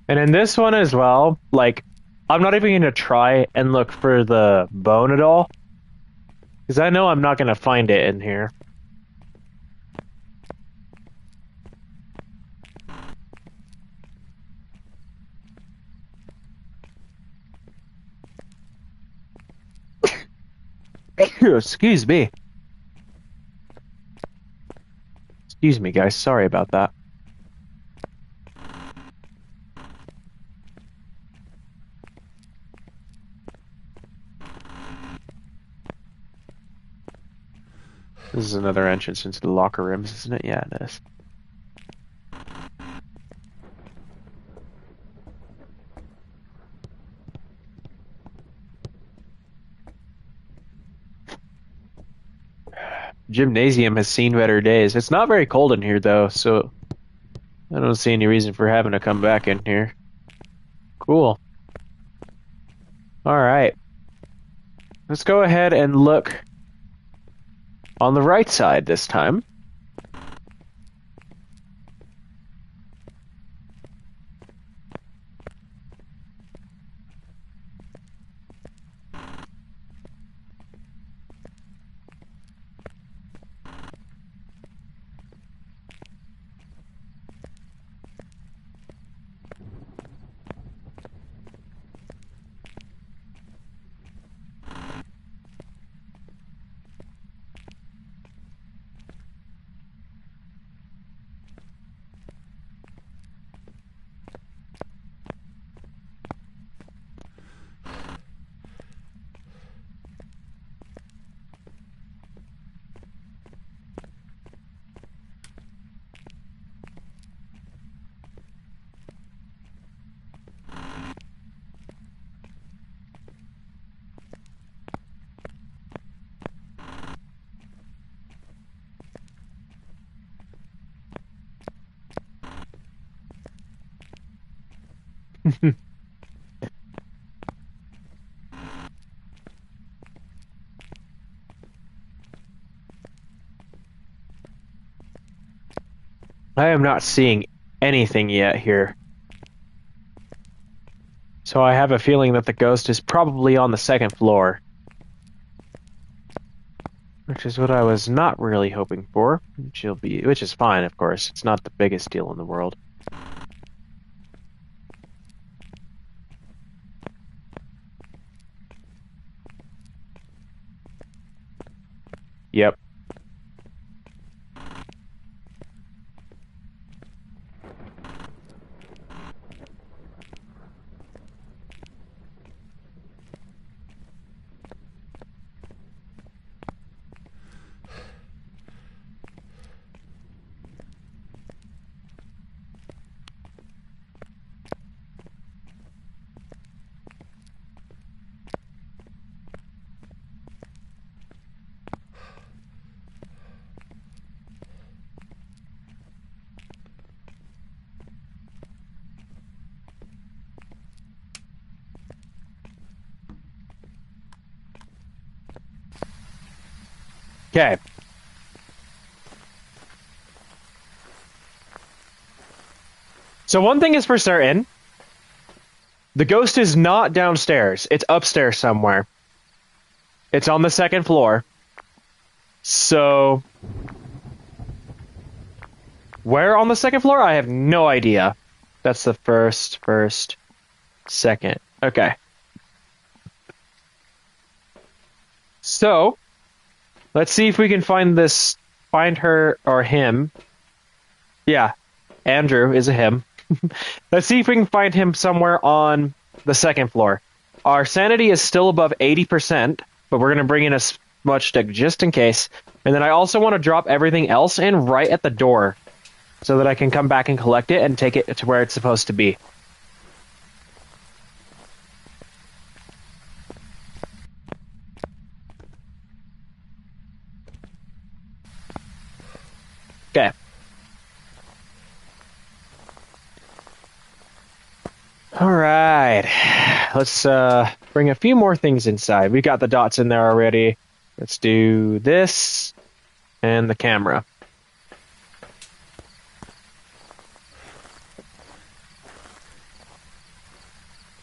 and in this one as well, like, I'm not even going to try and look for the bone at all, because I know I'm not going to find it in here. Excuse me. Excuse me, guys. Sorry about that. This is another entrance into the locker rooms, isn't it? Yeah, it is. Gymnasium has seen better days. It's not very cold in here, though, so I don't see any reason for having to come back in here. Cool. All right. Let's go ahead and look on the right side this time. I am not seeing anything yet here. So I have a feeling that the ghost is probably on the second floor. Which is what I was not really hoping for. Which is fine, of course. It's not the biggest deal in the world. Yep. Okay. So one thing is for certain. The ghost is not downstairs. It's upstairs somewhere. It's on the second floor. So... where on the second floor? I have no idea. That's the first, second. Okay. So, let's see if we can find her or him. Yeah, Andrew is a him. Let's see if we can find him somewhere on the second floor. Our sanity is still above 80%, but we're going to bring in a smudge stick just in case. And then I also want to drop everything else in right at the door so that I can come back and collect it and take it to where it's supposed to be. Okay. All right. Let's bring a few more things inside. We got the dots in there already. Let's do this and the camera.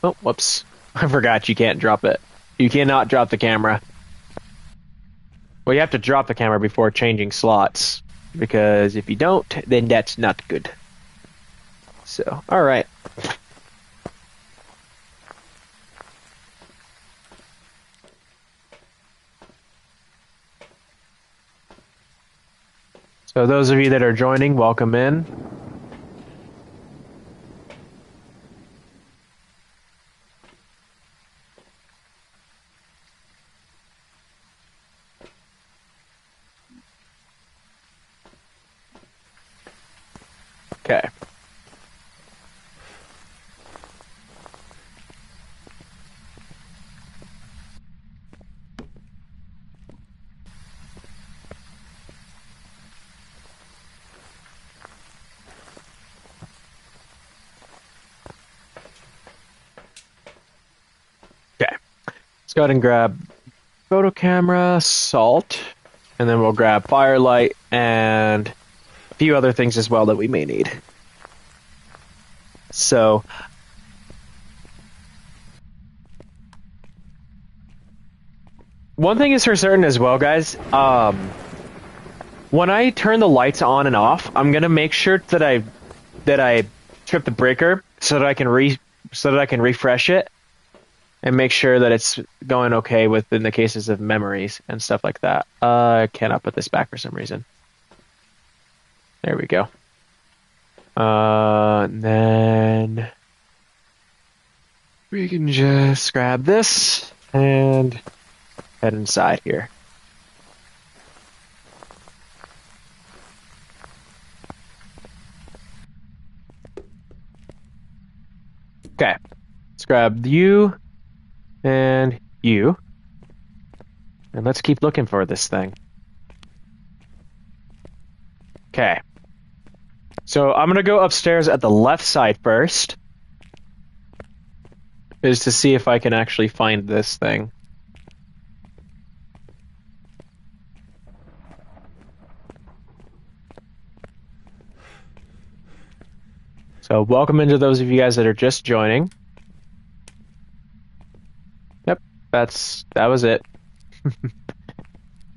Oh, whoops. I forgot you can't drop it. You cannot drop the camera. Well, you have to drop the camera before changing slots, because if you don't, then that's not good. So, alright. So those of you that are joining, welcome in. Let's go ahead and grab photo camera, salt, and then we'll grab firelight and a few other things as well that we may need. So, one thing is for certain as well, guys. When I turn the lights on and off, I'm gonna make sure that I trip the breaker so that I can refresh it and make sure that it's going okay within the cases of memories and stuff like that. I cannot put this back for some reason. There we go. And then we can just grab this and head inside here. Okay, let's grab you and you, and let's keep looking for this thing. Okay, so I'm gonna go upstairs at the left side first, is to see if I can actually find this thing. So welcome into those of you guys that are just joining. Yep, that was it.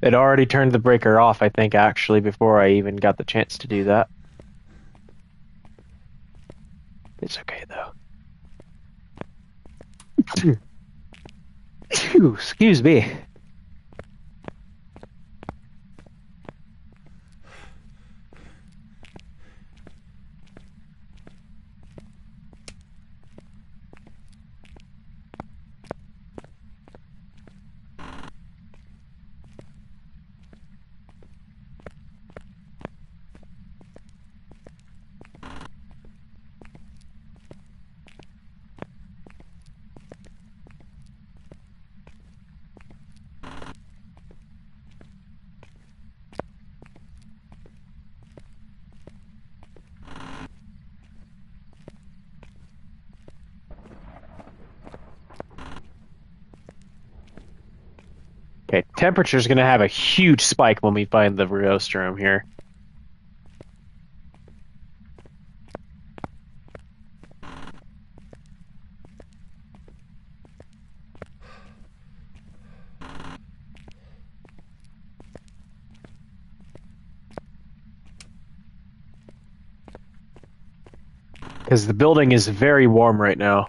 It already turned the breaker off, I think, actually, before I even got the chance to do that. It's okay, though. Excuse me. Okay, temperature's gonna have a huge spike when we find the roast room here. Because the building is very warm right now.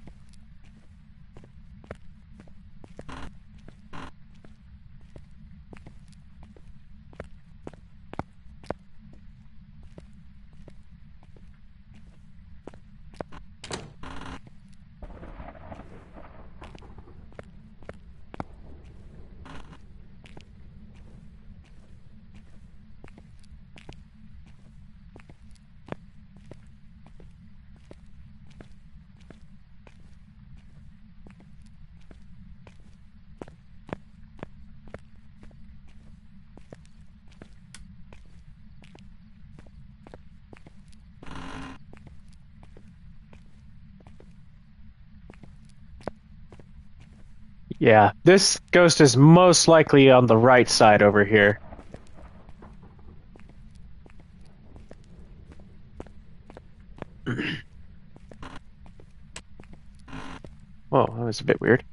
Yeah, this ghost is most likely on the right side over here. Oh, that was a bit weird.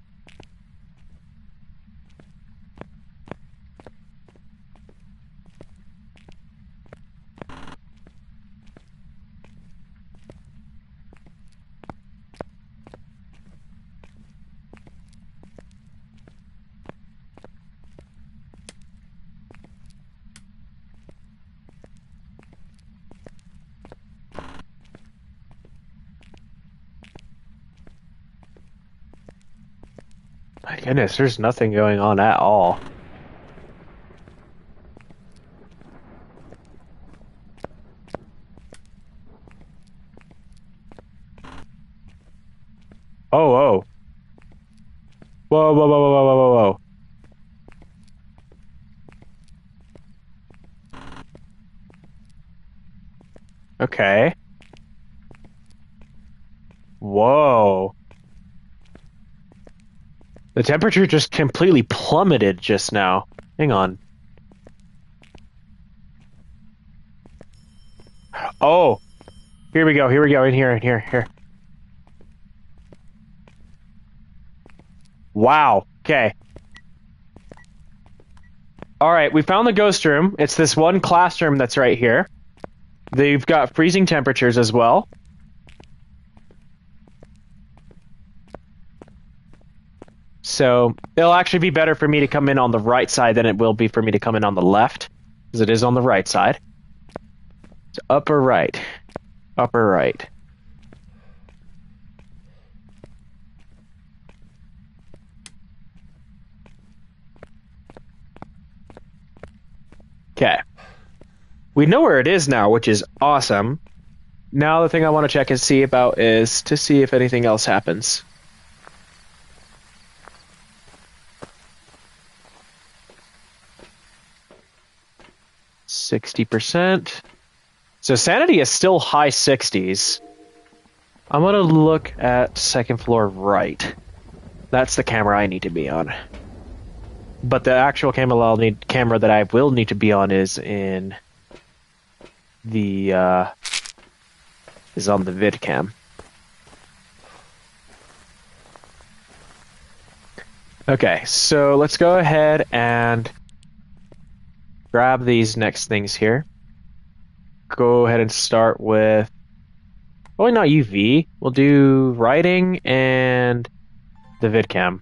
My goodness, there's nothing going on at all. Oh, oh. Whoa, whoa, whoa, whoa, whoa, whoa, whoa. Okay. Whoa. The temperature just completely plummeted just now. Hang on. Oh, here we go. Here we go. In here. In here. Here. Wow. Okay. All right. We found the ghost room. It's this one classroom that's right here. They've got freezing temperatures as well. So it'll actually be better for me to come in on the right side than it will be for me to come in on the left, because it is on the right side. It's upper right. Upper right. Okay. We know where it is now, which is awesome. Now the thing I want to check and see about is to see if anything else happens. %60. So sanity is still high 60s. I'm gonna look at second floor right. That's the camera I need to be on. But the actual camera that I will need to be on is in the is on the vid cam. Okay, so let's go ahead and grab these next things here. Go ahead and start with probably not UV. We'll do writing and the vid cam.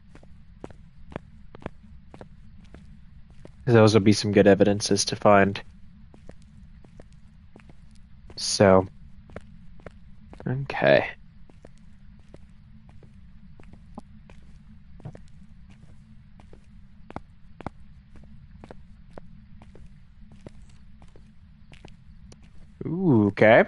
Those will be some good evidences to find. So, okay. Ooh, okay.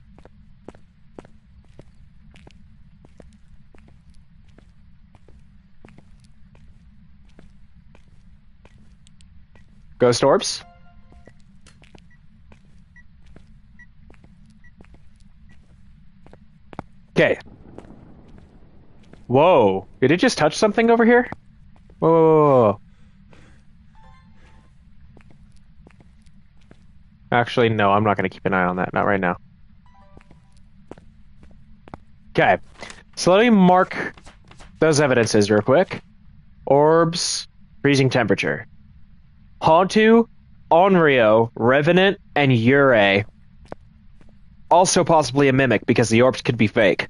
Ghost orbs. Okay. Whoa. Did it just touch something over here? Whoa, whoa, whoa, whoa. Actually, no, I'm not going to keep an eye on that. Not right now. Okay. So let me mark those evidences real quick. Orbs, freezing temperature. Hantu, Onryo, Revenant, and Yurei. Also possibly a mimic because the orbs could be fake.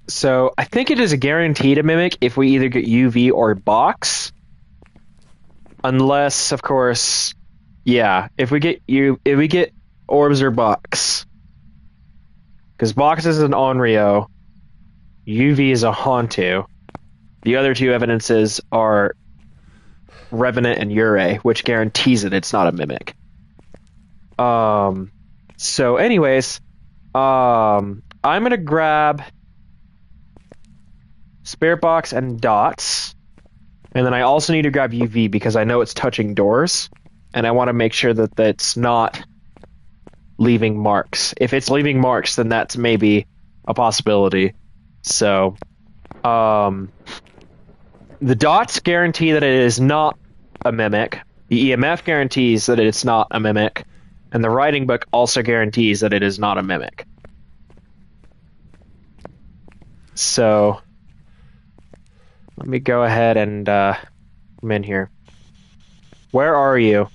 So I think it is a guaranteed a mimic if we either get UV or box. Unless, of course, yeah, if we get orbs or box. Because box is an Onryo, UV is a Hantu. The other two evidences are Revenant and Yurei, which guarantees that it's not a mimic. So anyways, I'm gonna grab Spirit Box and Dots. And then I also need to grab UV because I know it's touching doors. And I want to make sure that that's not leaving marks. If it's leaving marks, then that's maybe a possibility. So, the dots guarantee that it is not a mimic. The EMF guarantees that it's not a mimic. And the writing book also guarantees that it is not a mimic. So, let me go ahead and come in here. Where are you?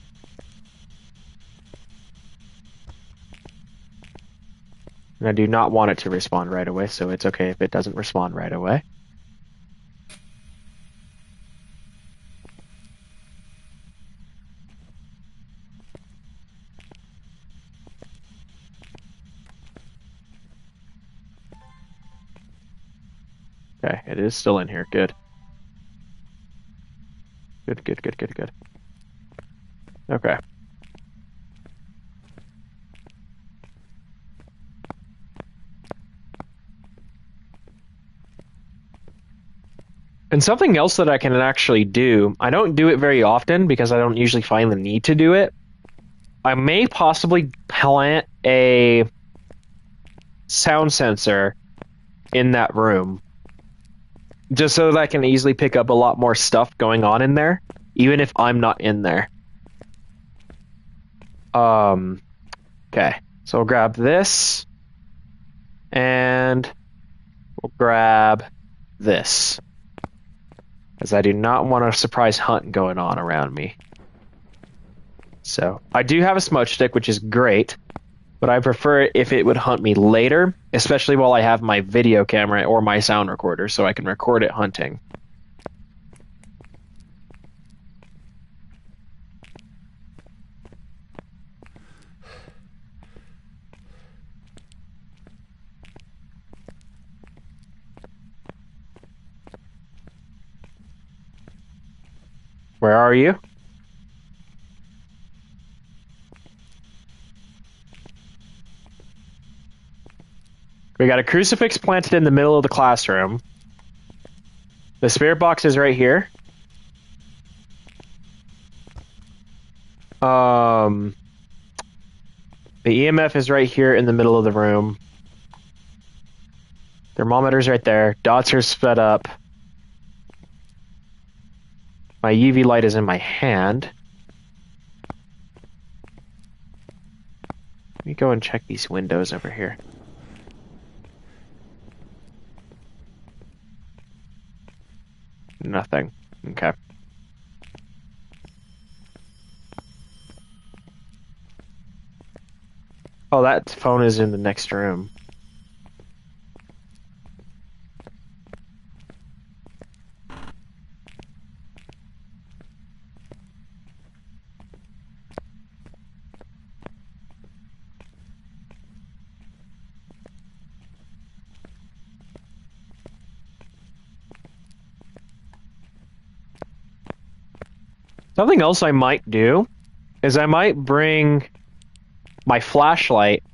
And I do not want it to respond right away, so it's okay if it doesn't respond right away. Okay, it is still in here. Good. Good, good, good, good, good. Okay. And something else that I can actually do, I don't do it very often because I don't usually find the need to do it, I may possibly plant a sound sensor in that room, just so that I can easily pick up a lot more stuff going on in there, even if I'm not in there. Okay, so we'll grab this, and we'll grab this, because I do not want a surprise hunt going on around me. So I do have a smudge stick, which is great, but I prefer it if it would hunt me later, especially while I have my video camera or my sound recorder, so I can record it hunting. Where are you? We got a crucifix planted in the middle of the classroom. The spirit box is right here. The EMF is right here in the middle of the room. Thermometer's right there. Dots are sped up. My UV light is in my hand. Let me go and check these windows over here. Nothing. Okay. Oh, that phone is in the next room. Something else I might do is I might bring my flashlight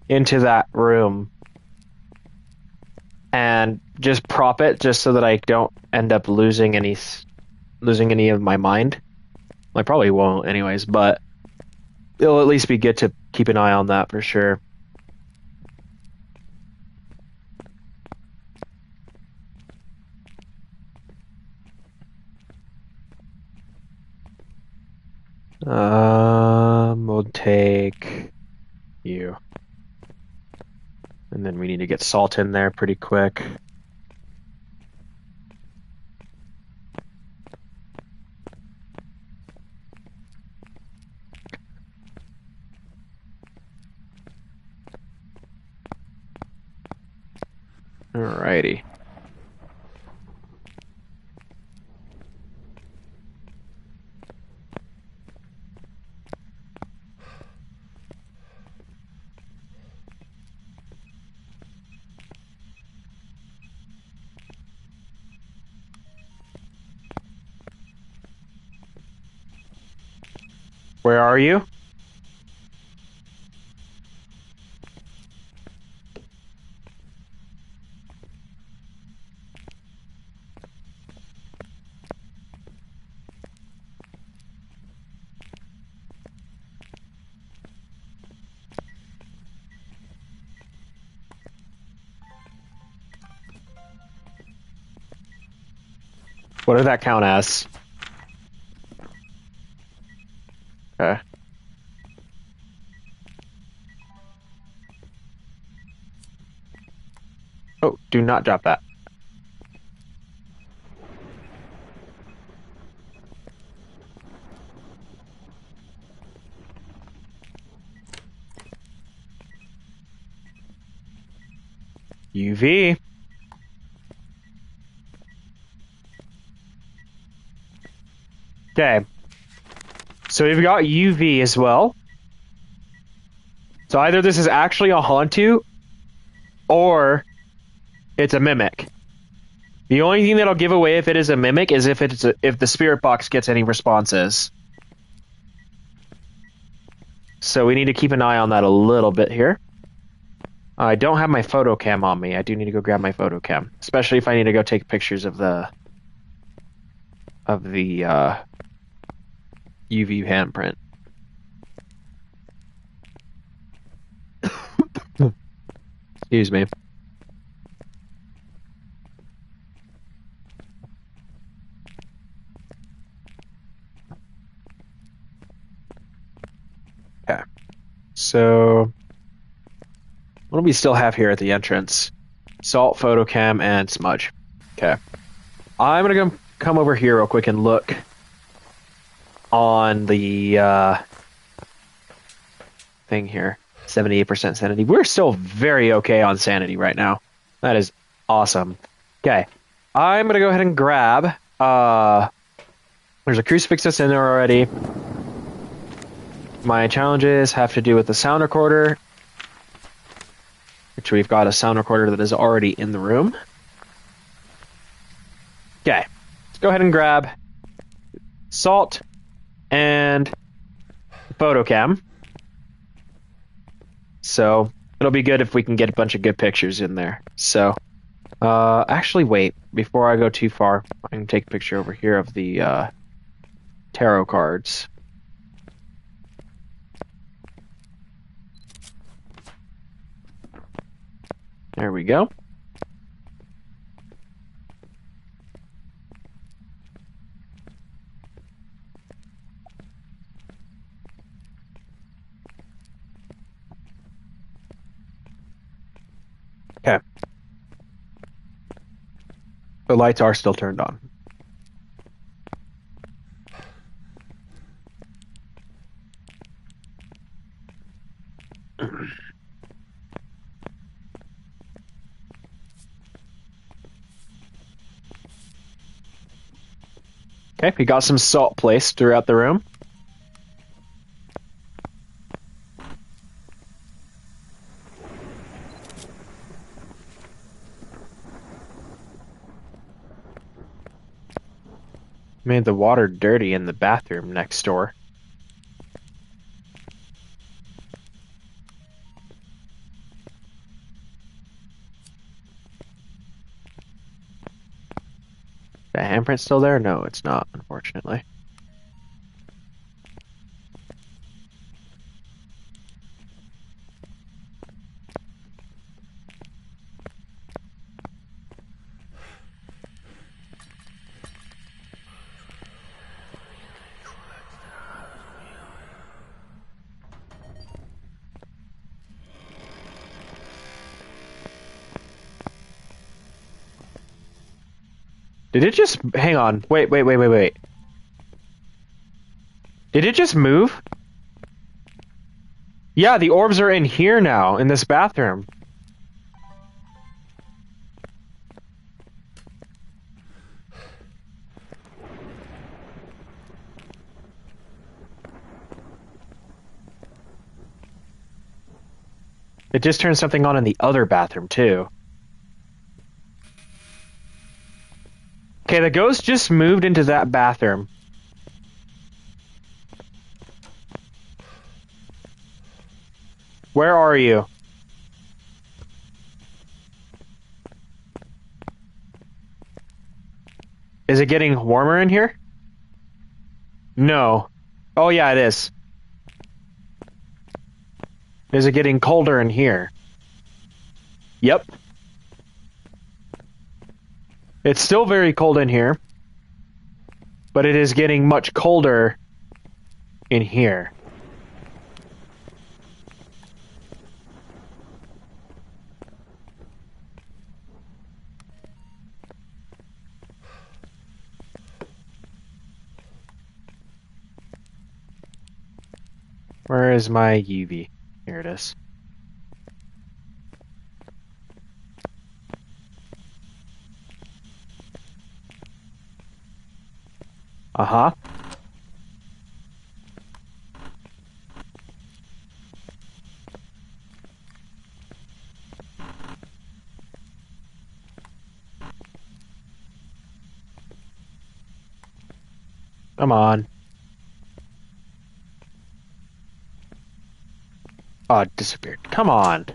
into that room and just prop it just so that I don't end up losing any of my mind. I probably won't anyways, but it'll at least be good to keep an eye on that for sure. We'll take you. And then we need to get salt in there pretty quick. Alrighty. Where are you? What did that count as? Okay. Oh, do not drop that. UV. Okay. So we've got UV as well. So either this is actually a Hantu or it's a mimic. The only thing that'll give away if it is a mimic is if if the spirit box gets any responses. So we need to keep an eye on that a little bit here. I don't have my photo cam on me. I do need to go grab my photo cam, especially if I need to go take pictures of the UV handprint. Excuse me. Okay. So, what do we still have here at the entrance? Salt, photocam, and smudge. Okay. I'm gonna come over here real quick and look on the thing here. 78% sanity. We're still very okay on sanity right now. That is awesome. Okay. I'm gonna go ahead and grab there's a crucifix that's in there already. My challenges have to do with the sound recorder, which we've got a sound recorder that is already in the room. Okay. Let's go ahead and grab salt and photocam. So it'll be good if we can get a bunch of good pictures in there. So, actually, wait. Before I go too far, I can take a picture over here of the tarot cards. There we go. Okay. The lights are still turned on. Okay, we got some salt placed throughout the room. Made the water dirty in the bathroom next door. The handprint still there? No, it's not, unfortunately. Did it just... Hang on. Wait. Did it just move? Yeah, the orbs are in here now, in this bathroom. It just turned something on in the other bathroom, too. Okay, the ghost just moved into that bathroom. Where are you? Is it getting warmer in here? No. Oh, yeah, it is. Is it getting colder in here? Yep. It's still very cold in here, but it is getting much colder in here. Where is my UV? Here it is. Uh-huh. Come on. Oh, it disappeared. Come on.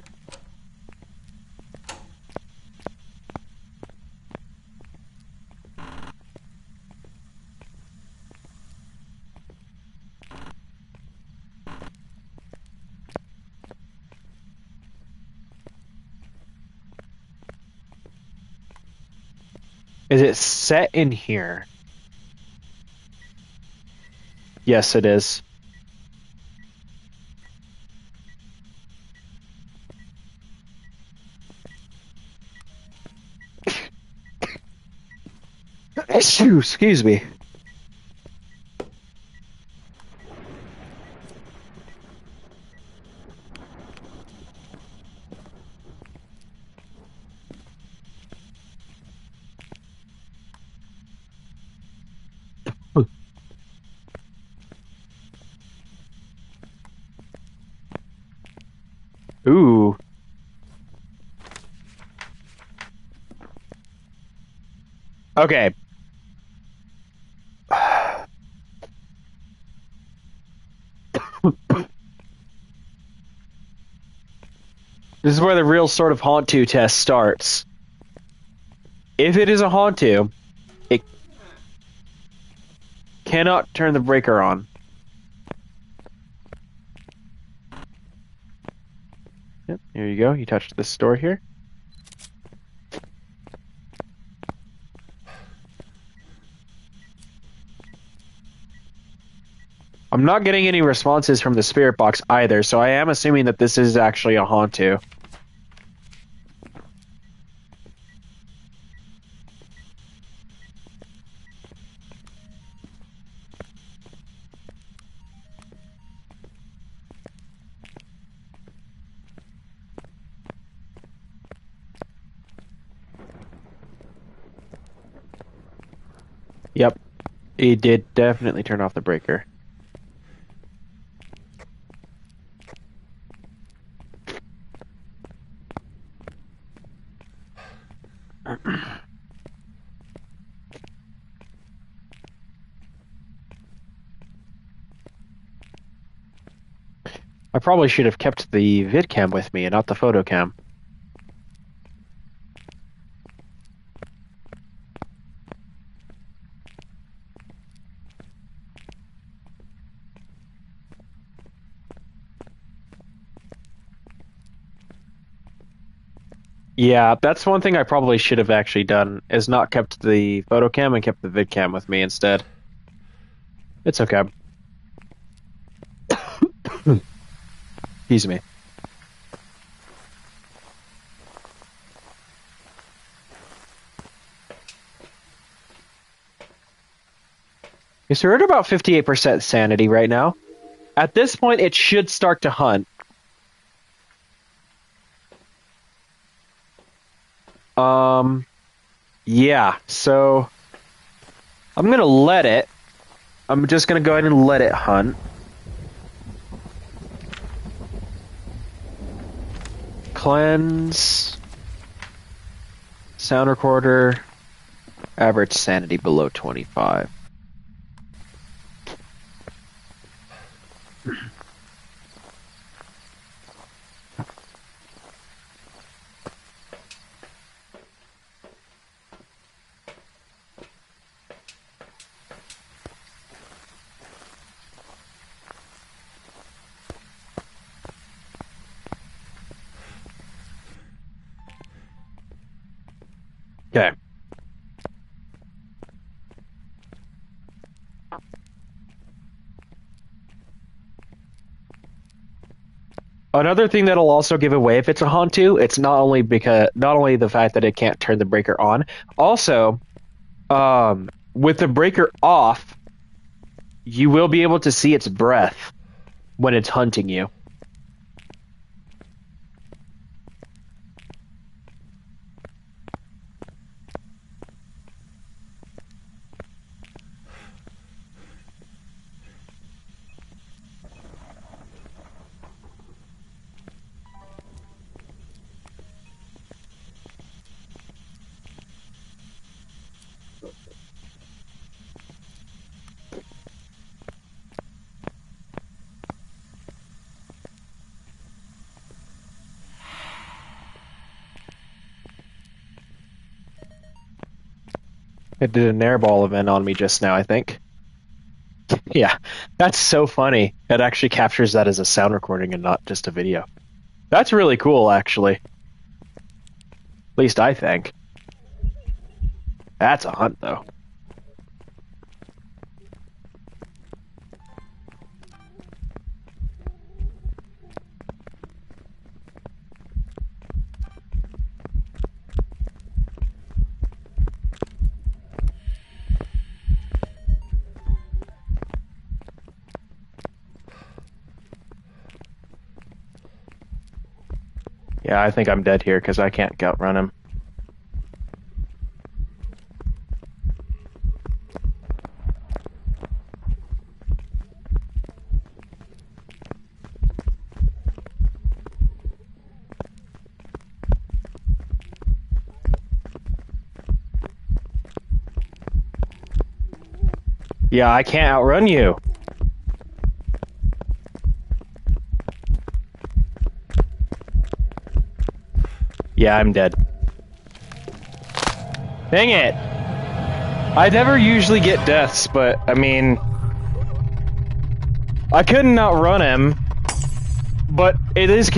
Is it set in here? Yes, it is. Excuse me. Ooh. Okay. This is where the real sort of Hauntu test starts. If it is a Hauntu, it cannot turn the breaker on. Yep, here you go. You touched this door here. I'm not getting any responses from the spirit box either, so I am assuming that this is actually a Hauntu. Yep, it did definitely turn off the breaker. I probably should have kept the vidcam with me and not the photocam. Yeah, that's one thing I probably should have actually done, is not kept the photocam and kept the vidcam with me instead. It's okay. Excuse me. Okay, so we're at about 58% sanity right now. At this point, it should start to hunt. Yeah, so I'm gonna let it. I'm just gonna go ahead and let it hunt. Cleanse. Sound recorder. Average sanity below 25. Okay. Another thing that'll also give away if it's a Hantu, it's not only the fact that it can't turn the breaker on, also, with the breaker off, you will be able to see its breath when it's hunting you. It did an airball event on me just now, I think. Yeah, that's so funny. It actually captures that as a sound recording and not just a video. That's really cool, actually. At least I think. That's a hunt, though. Yeah, I think I'm dead here because I can't outrun him. Yeah, I can't outrun you. Yeah, I'm dead. Dang it! I never usually get deaths, but, I mean... I couldn't outrun him, but it is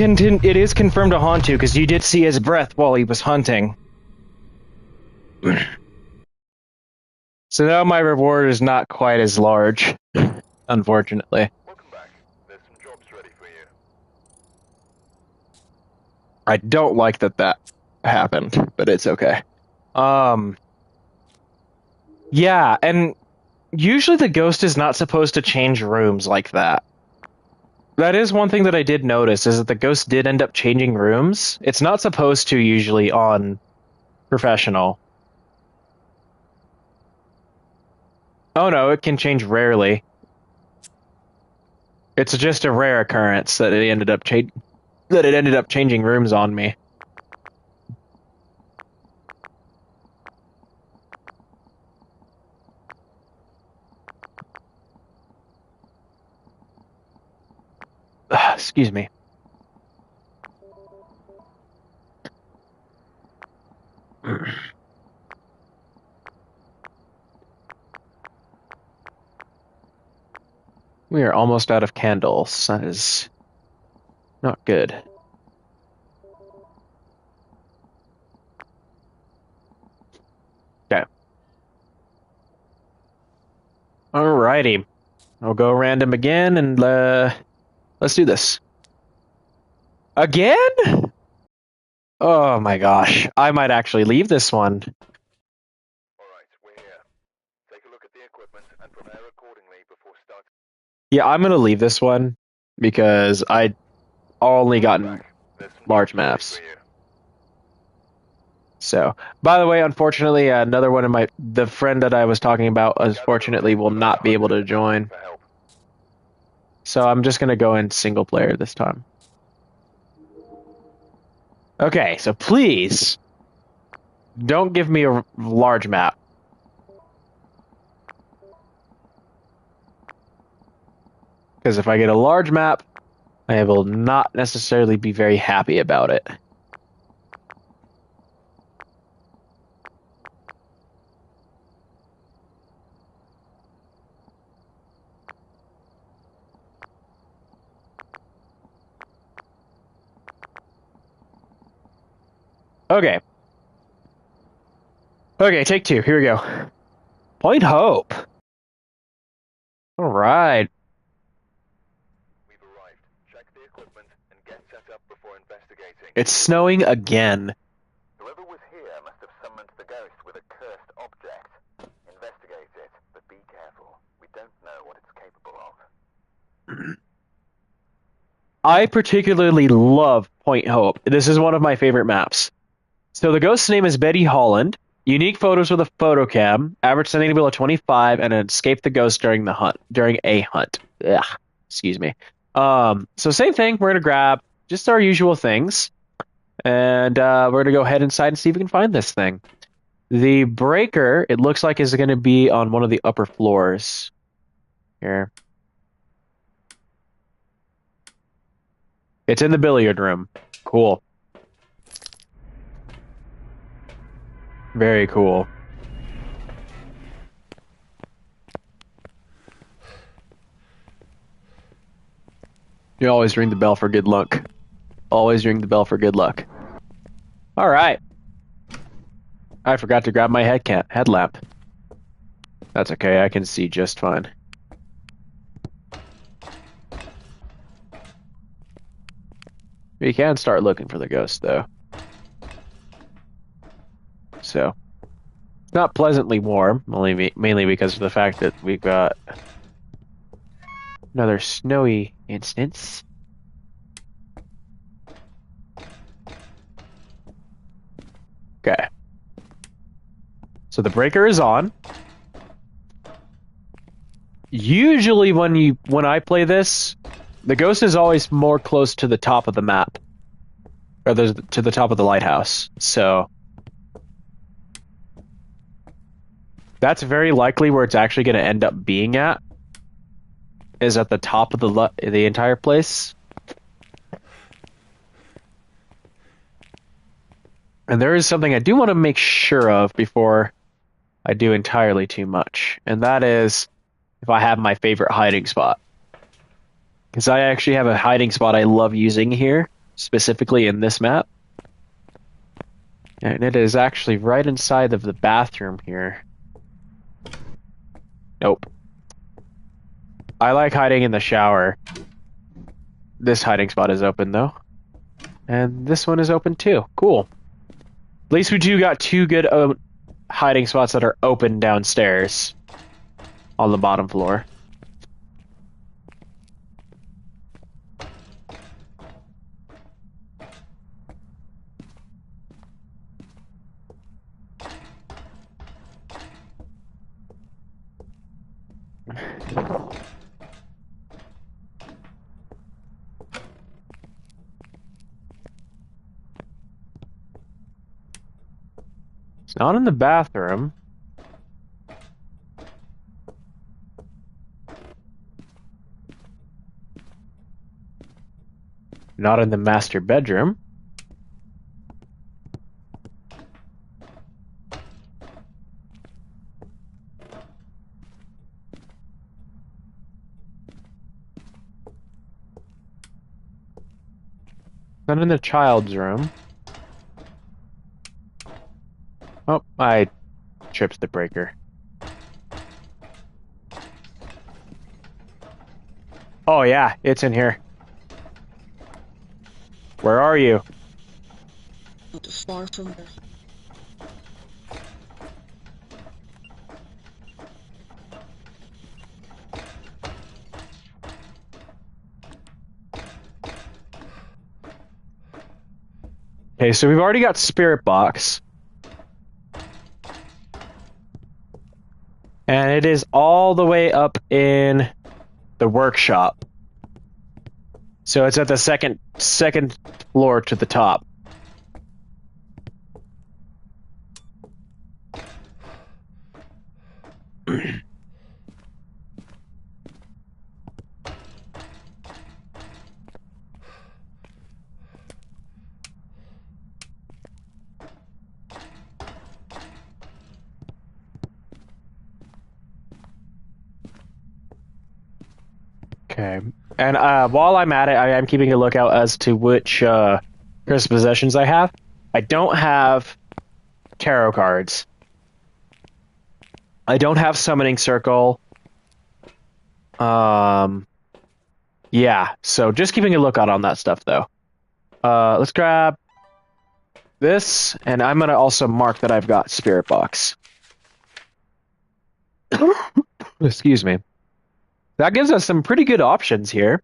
confirmed to haunt you, because you did see his breath while he was hunting. So now my reward is not quite as large, unfortunately. Welcome back. There's some jobs ready for you. I don't like that happened, but it's okay. Yeah, and usually the ghost is not supposed to change rooms like that. That is one thing that I did notice, is that the ghost did end up changing rooms. It's not supposed to usually on professional. Oh no, it can change rarely. It's just a rare occurrence that it ended up changing rooms on me. Excuse me. We are almost out of candles. That is not good. Okay. Alrighty. I'll go random again and let's do this. Again? Oh my gosh. I might actually leave this one. Alright, we're here. Take a look at the equipment and prepare accordingly before starting. Yeah, I'm gonna leave this one because I only gotten There's some large jobs ready maps. for you. So, by the way, unfortunately, another one of the friend that I was talking about, unfortunately, will not be able to join. For help. So I'm just gonna go in single player this time. Okay, so please don't give me a large map. Because if I get a large map, I will not necessarily be very happy about it. Okay. Okay, take two. Here we go. Point Hope. All right. We've arrived. Check the equipment and get set up before investigating. It's snowing again. Whoever was here must have summoned the ghost with a cursed object. Investigate it, but be careful. We don't know what it's capable of. I particularly love Point Hope. This is one of my favorite maps. So the ghost's name is Betty Holland. Unique photos with a photo cam. Average sending below 25 and escape the ghost during a hunt. Ugh, excuse me. So same thing. We're gonna grab just our usual things, and we're gonna go ahead inside and see if we can find this thing. The breaker, it looks like, is gonna be on one of the upper floors. Here. It's in the billiard room. Cool. Very cool. You always ring the bell for good luck. Always ring the bell for good luck. All right. I forgot to grab my headlamp. That's okay, I can see just fine. We can start looking for the ghost, though. So, it's not pleasantly warm, mainly because of the fact that we've got another snowy instance. Okay. So the breaker is on. Usually when I play this, the ghost is always more close to the top of the map. Or to the top of the lighthouse. So that's very likely where it's actually going to end up being at. Is at the top of the entire place. And there is something I do want to make sure of before I do entirely too much. And that is if I have my favorite hiding spot. Because I actually have a hiding spot I love using here, specifically in this map. And it is actually right inside of the bathroom here. Nope. I like hiding in the shower. This hiding spot is open though. And this one is open too. Cool. At least we got two good hiding spots that are open downstairs on the bottom floor. It's not in the bathroom. Not in the master bedroom. Not in the child's room. Oh, I tripped the breaker. Oh yeah, it's in here. Where are you? Not far from there. Okay, so we've already got Spirit Box. And it is all the way up in the workshop. So it's at the second floor to the top. Okay. And while I'm at it, I am keeping a lookout as to which cursed possessions I have. I don't have tarot cards. I don't have summoning circle. Yeah, so just keeping a lookout on that stuff though. Let's grab this, and I'm gonna also mark that I've got Spirit Box. Excuse me. That gives us some pretty good options here.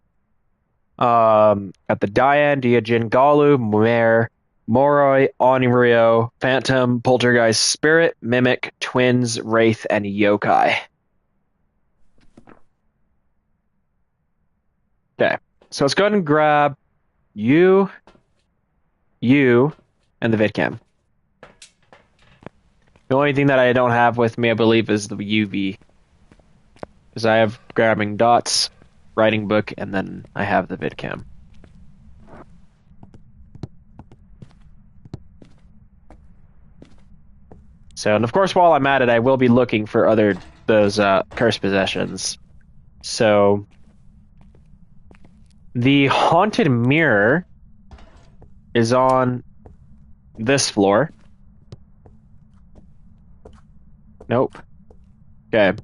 Got the Diane, Diajin, Galu, Mare, Moroi, Onryo, Phantom, Poltergeist, Spirit, Mimic, Twins, Wraith, and Yokai. Okay, so let's go ahead and grab you, and the VidCam. The only thing that I don't have with me, I believe, is the UV. Because I have grabbing dots, writing book, and then I have the VidCam. So, and of course, while I'm at it, I will be looking for those cursed possessions. So, the haunted mirror is on this floor. Nope. Okay.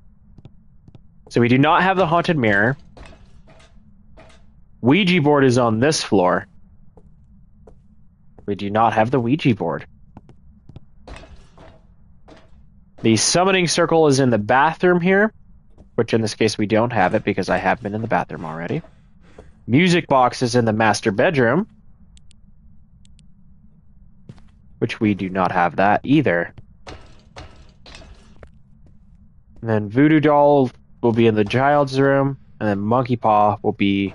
So we do not have the haunted mirror. Ouija board is on this floor. We do not have the Ouija board. The summoning circle is in the bathroom here, which in this case we don't have it because I have been in the bathroom already. Music box is in the master bedroom, which we do not have that either. And then voodoo doll will be in the child's room, and then monkey paw will be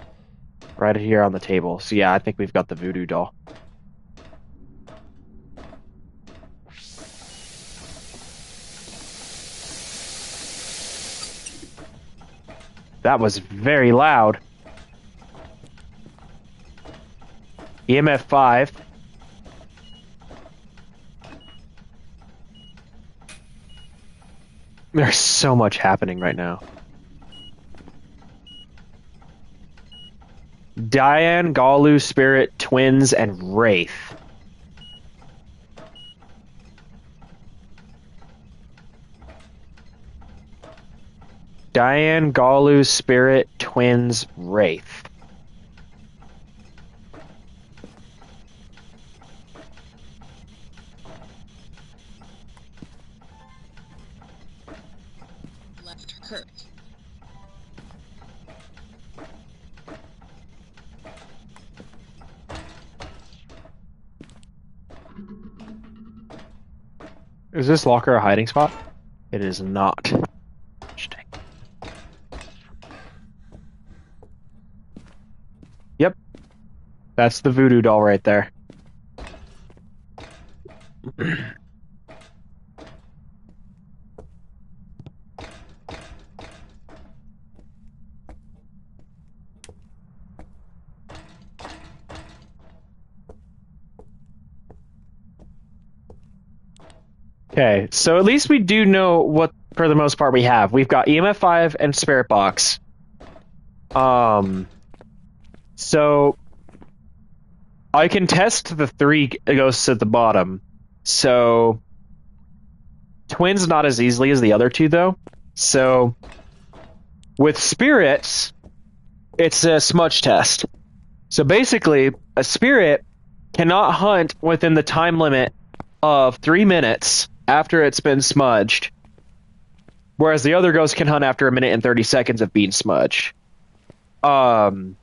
right here on the table. So yeah, I think we've got the voodoo doll. That was very loud. EMF 5. There's so much happening right now. Diane, Galu, Spirit, Twins, and Wraith. Diane, Galu, Spirit, Twins, Wraith. Left hurt. Is this locker a hiding spot? It is not. Interesting. Yep. That's the voodoo doll right there. Okay, so at least we do know what, for the most part, we have. We've got EMF 5 and Spirit Box. So I can test the 3 ghosts at the bottom. So Twins not as easily as the other 2, though. So with spirits, it's a smudge test. So basically, a spirit cannot hunt within the time limit of 3 minutes after it's been smudged, whereas the other ghost can hunt after 1 minute and 30 seconds of being smudged. Because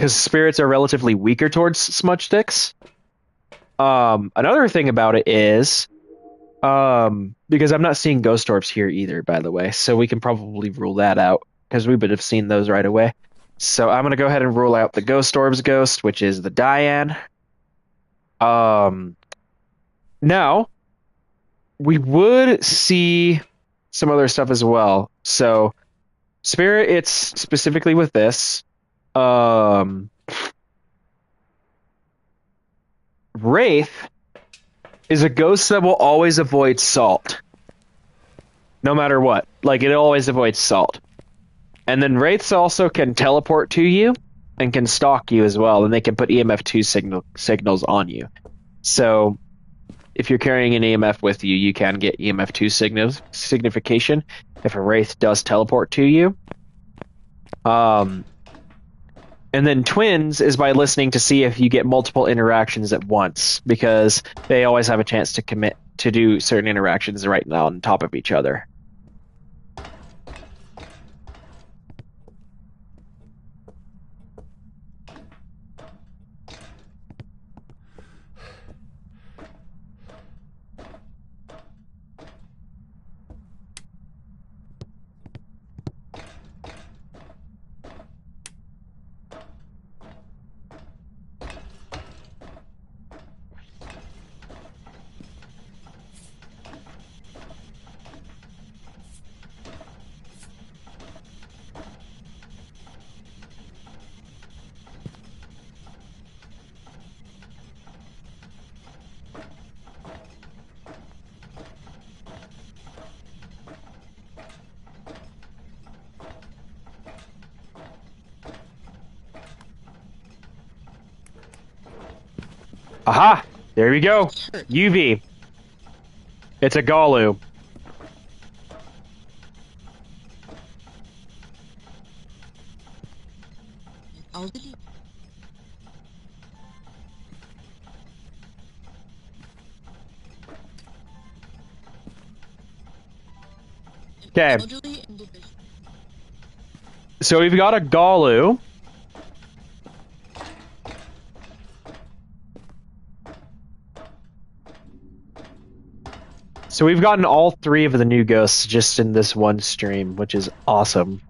spirits are relatively weaker towards smudge sticks. Another thing about it is, because I'm not seeing ghost orbs here either, by the way, so we can probably rule that out, because we would have seen those right away. So I'm going to go ahead and rule out the ghost orbs ghost, which is the Diane. Now, we would see some other stuff as well. So, Spirit, it's specifically with this. Wraith is a ghost that will always avoid salt. No matter what. Like, it always avoids salt. And then Wraiths also can teleport to you and can stalk you as well, and they can put EMF 2 signals on you. So, if you're carrying an EMF with you, you can get EMF 2 signification if a Wraith does teleport to you. And then Twins is by listening to see if you get multiple interactions at once, because they always have a chance to commit to do certain interactions right now on top of each other. Aha! There we go. UV. It's a Galu. Elderly. Okay, Elderly individual. so we've got a Galu. So we've gotten all 3 of the new ghosts just in this one stream, which is awesome.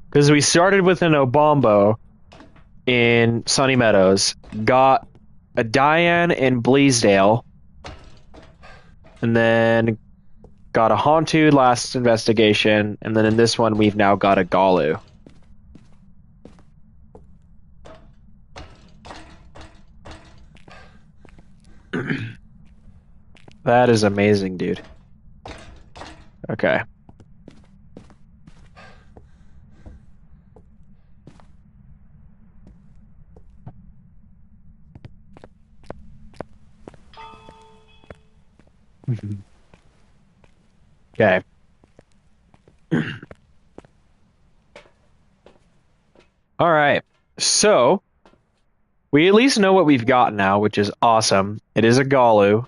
Because we started with an Obombo in Sunny Meadows, got a Diane in Bleasdale, and then got a Hantu last investigation, and then in this one we've now got a Galu. That is amazing, dude. Okay. Okay. All right. So we at least know what we've got now, which is awesome. It is a Galu.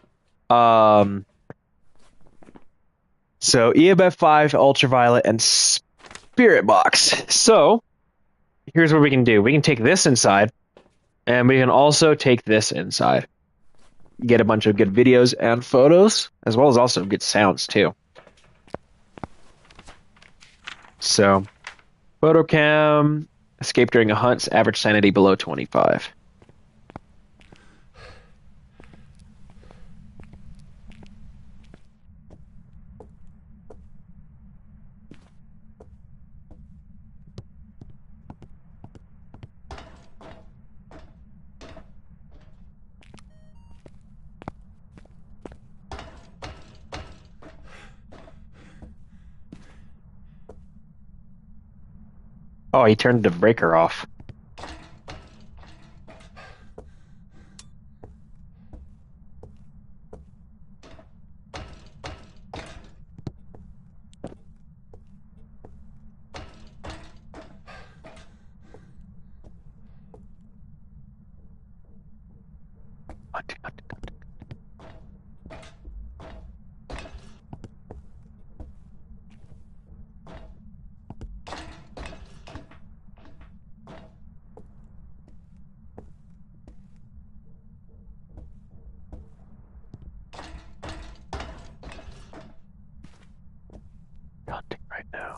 So EABF 5, Ultraviolet, and Spirit Box. So here's what we can do. We can take this inside, and we can also take this inside. Get a bunch of good videos and photos, as well as also good sounds too. So, photo cam, escape during a hunt, average sanity below 25. Oh, he turned the breaker off. Hunting right now.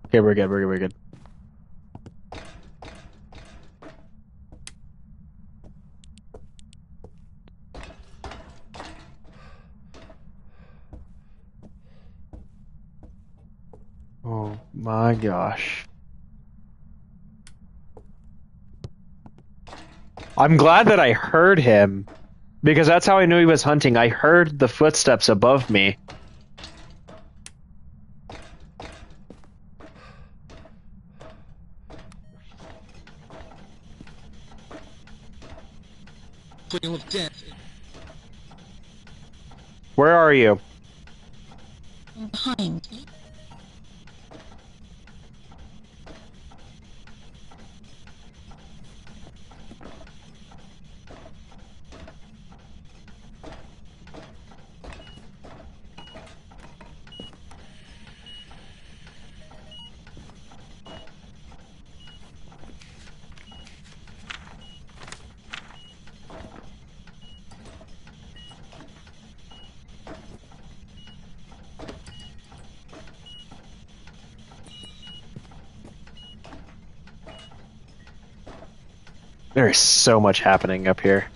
Okay, we're good. We're good. Oh my gosh. I'm glad that I heard him, because that's how I knew he was hunting. I heard the footsteps above me. Trail of death. Where are you? Behind. There is so much happening up here.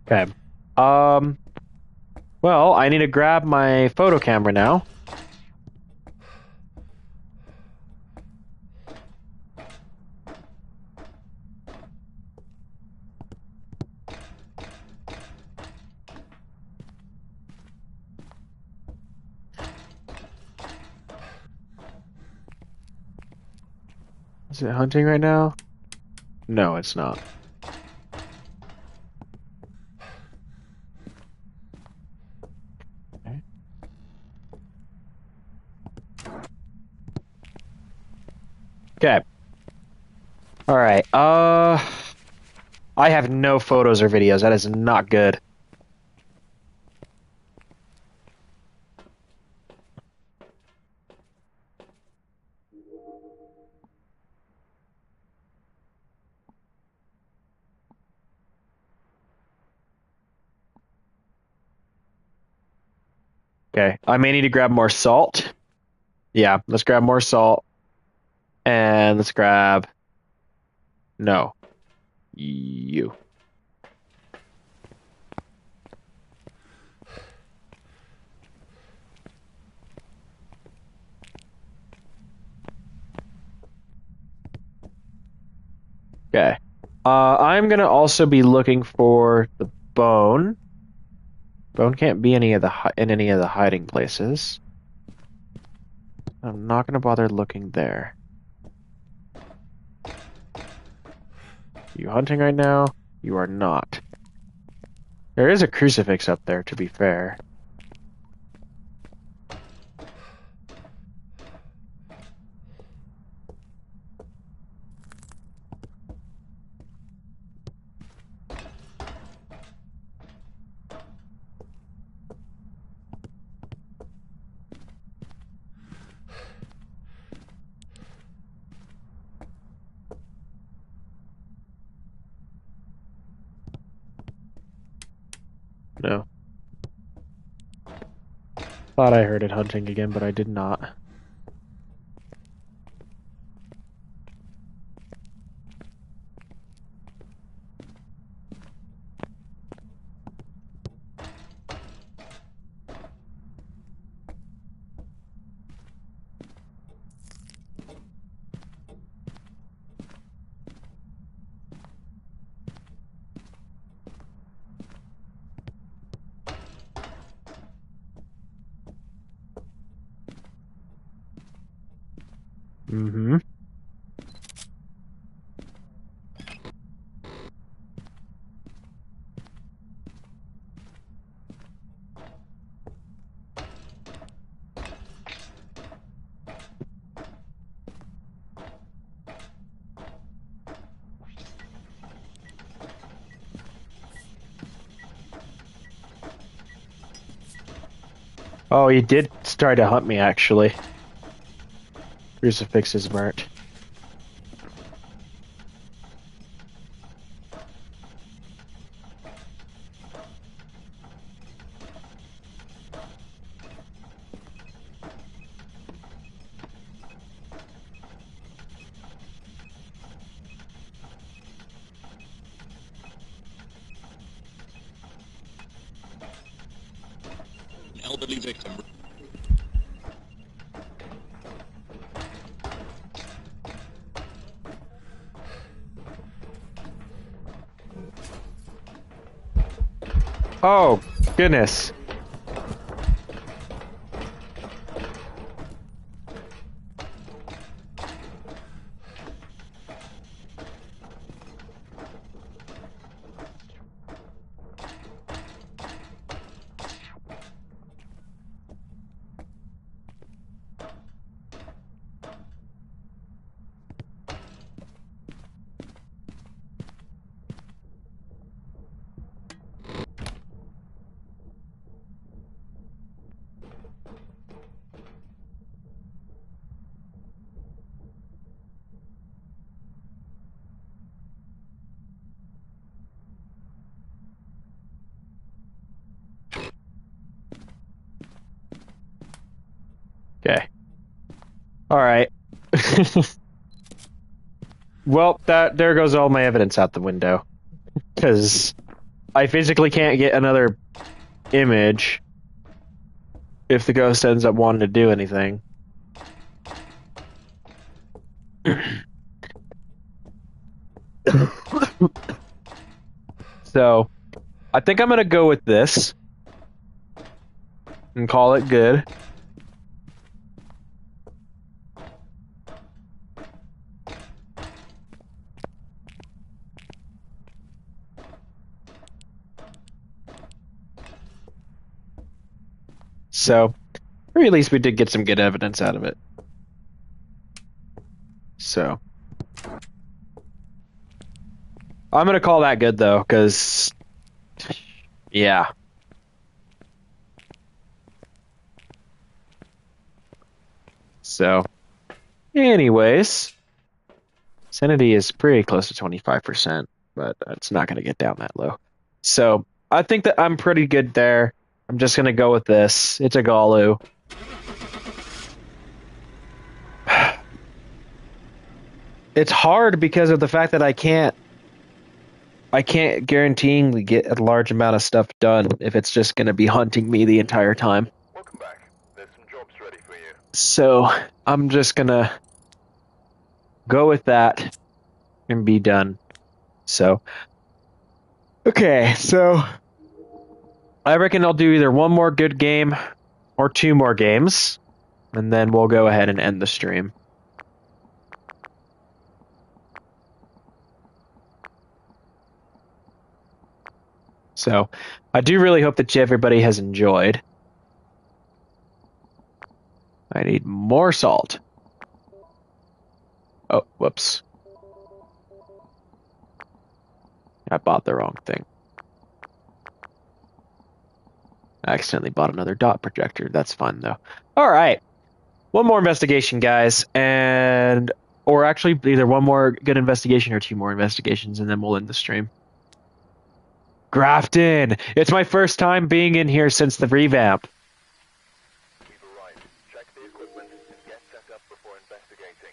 Okay. Well, I need to grab my photo camera now. Is it hunting right now? No, it's not. Okay. All right. I have no photos or videos. That is not good. Okay. I may need to grab more salt. Yeah, let's grab more salt. And let's grab... No. You. Okay. I'm gonna also be looking for the bone. Bone can't be in any of the hiding places. I'm not gonna bother looking there. You hunting right now? You are not. There is a crucifix up there, to be fair. No. Thought I heard it hunting again, but I did not. Mm-hmm. Oh, he did start to hunt me, actually. Crucifix is burnt. An elderly victim. Oh, goodness. Okay. All right. Well, there goes all my evidence out the window. Because I physically can't get another image if the ghost ends up wanting to do anything. So, I think I'm going to go with this and call it good. So, or at least we did get some good evidence out of it. So, I'm gonna call that good though, because yeah. So, anyways, sanity is pretty close to 25%, but it's not gonna get down that low. So, I think that I'm pretty good there. I'm just gonna go with this. It's a Galu. It's hard because of the fact that I can't guaranteeingly get a large amount of stuff done if it's just going to be hunting me the entire time. Welcome back. There's some jobs ready for you. So I'm just going to go with that and be done. So, okay, so I reckon I'll do either one more good game or two more games, and then we'll go ahead and end the stream. So, I do really hope that everybody has enjoyed. I need more salt. Oh, whoops. I bought the wrong thing. I accidentally bought another dot projector. That's fun, though. All right. One more investigation, guys. Or actually, either one more good investigation or two more investigations, and then we'll end the stream. Grafton! It's my first time being in here since the revamp. We've arrived. Check the equipment and get set up before investigating.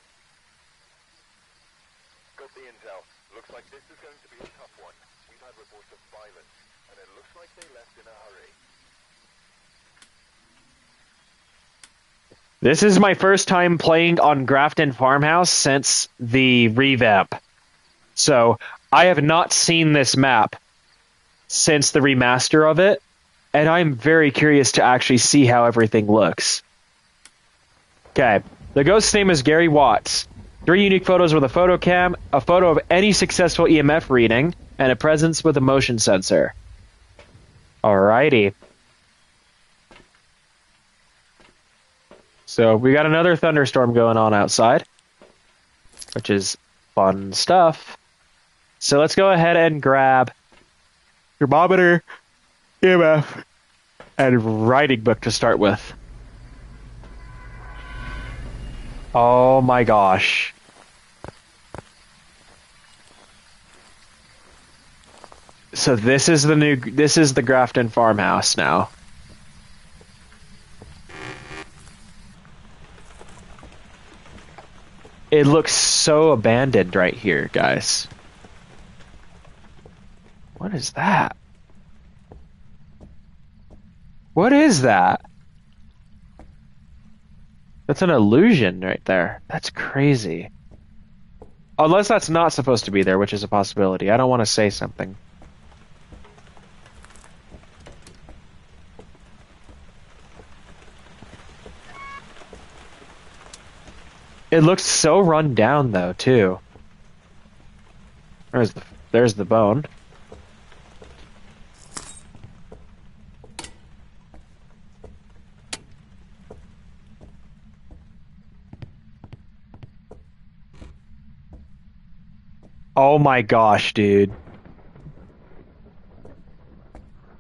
Got the intel. Looks like this is going to be a tough one. We've had reports of violence, and it looks like they left in a hurry. This is my first time playing on Grafton Farmhouse since the revamp. So, I have not seen this map since the remaster of it, and I'm very curious to actually see how everything looks. Okay, the ghost's name is Gary Watts. 3 unique photos with a photo cam, a photo of any successful EMF reading, and a presence with a motion sensor. Alrighty. So we got another thunderstorm going on outside, which is fun stuff. So let's go ahead and grab thermometer, EMF, and writing book to start with. Oh my gosh. So this is the Grafton farmhouse now. It looks so abandoned right here, guys. What is that? What is that? That's an illusion right there. That's crazy. Unless that's not supposed to be there, which is a possibility. I don't want to say something. It looks so run down though, too. There's the bone. Oh my gosh, dude.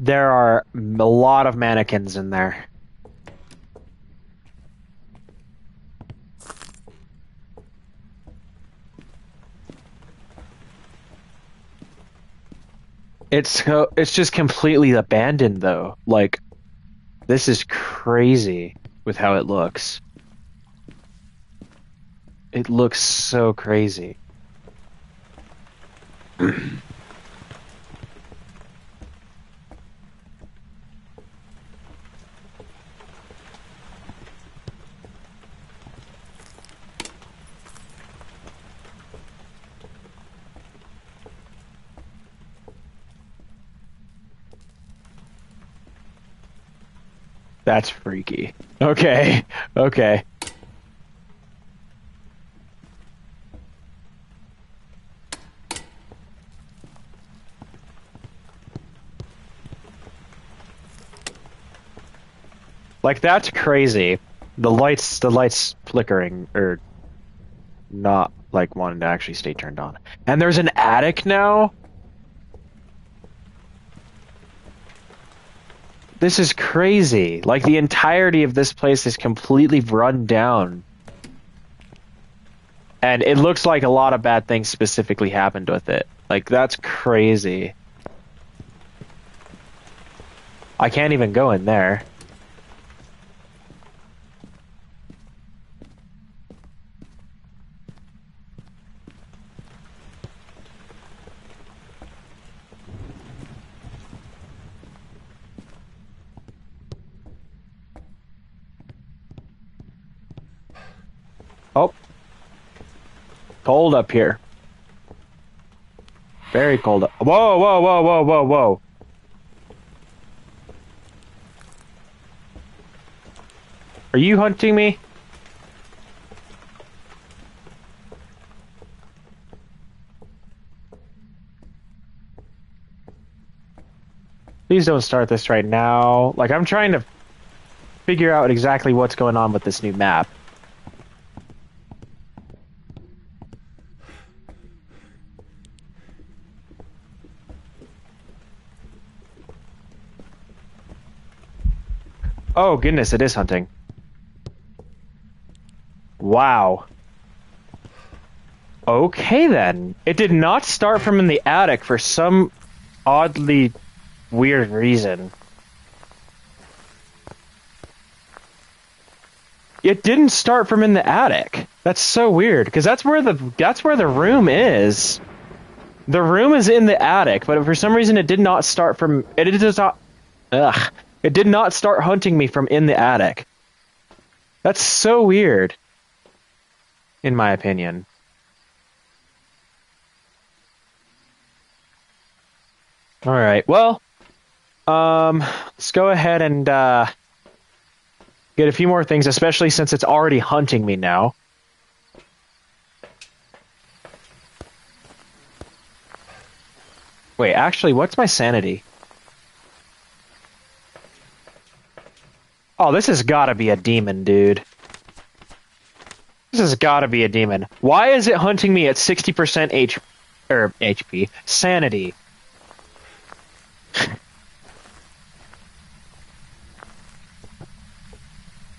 There are a lot of mannequins in there. It's just completely abandoned though. Like, this is crazy with how it looks. It looks so crazy. That's freaky. Okay. Okay. Like that's crazy. The lights flickering or not like wanting to actually stay turned on. And there's an attic now? This is crazy. Like the entirety of this place is completely run down. And it looks like a lot of bad things specifically happened with it. Like that's crazy. I can't even go in there. Oh. Cold up here. Very cold up. Whoa, whoa, whoa, whoa, whoa, whoa. Are you hunting me? Please don't start this right now. Like, I'm trying to figure out exactly what's going on with this new map. Oh, goodness, it is hunting. Wow. Okay, then. It did not start from in the attic for some oddly weird reason. It didn't start from in the attic. That's so weird, because that's where the room is. The room is in the attic, but for some reason it did not start from it does not ugh. It did not start hunting me from in the attic. That's so weird. In my opinion. Alright, well, let's go ahead and get a few more things, especially since it's already hunting me now. Wait, actually, what's my sanity? Oh, this has gotta be a demon, dude. This has gotta be a demon. Why is it hunting me at 60% HP? Sanity.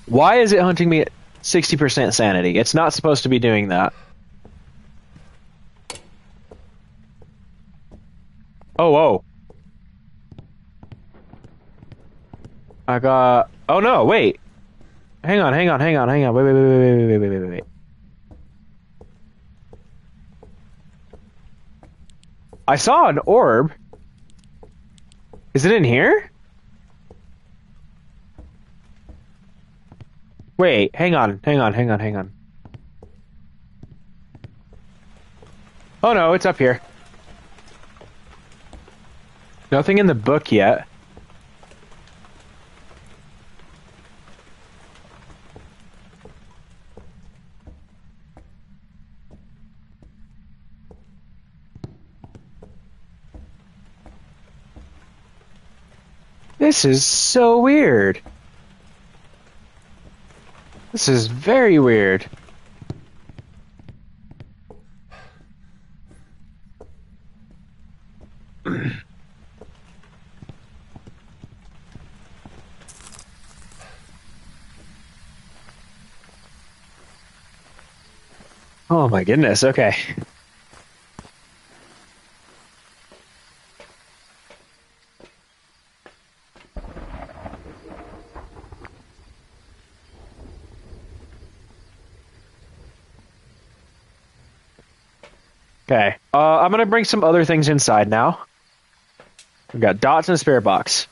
Why is it hunting me at 60% sanity? It's not supposed to be doing that. Oh, oh. I got... Oh, no, wait. Hang on. Wait. I saw an orb. Is it in here? Wait, hang on. Oh no, it's up here. Nothing in the book yet. This is so weird. This is very weird. Oh my goodness, okay. Okay, I'm gonna bring some other things inside now. We got dots in a spare box.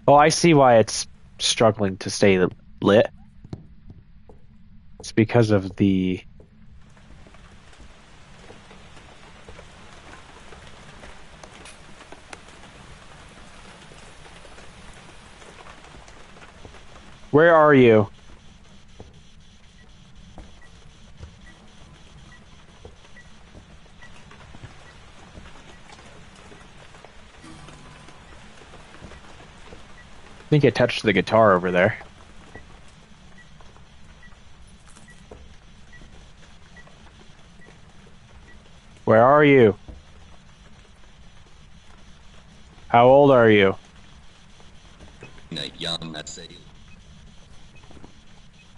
Oh, I see why it's struggling to stay lit. It's because of the... Where are you? think it touched the guitar over there. Where are you? How old are you? Young, I'd say.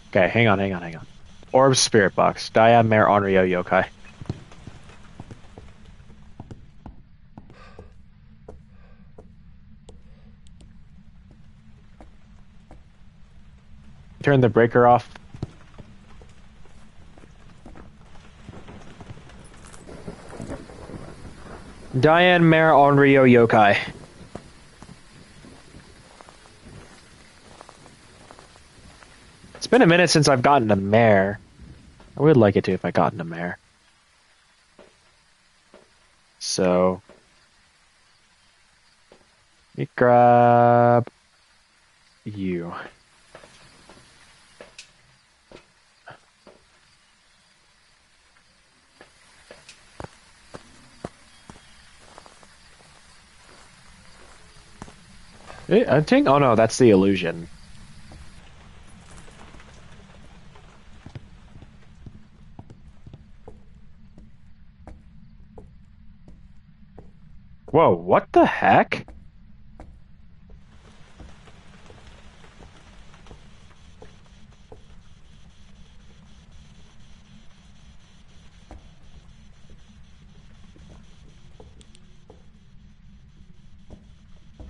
Okay, hang on. Orb Spirit Box. Diab Mare Onryo Yokai. Turn the breaker off. Diane Mare Onryo Yokai. It's been a minute since I've gotten a mare. I would like it to if I gotten a mare. So, let me grab you. I think. Oh no, that's the illusion. Whoa! What the heck?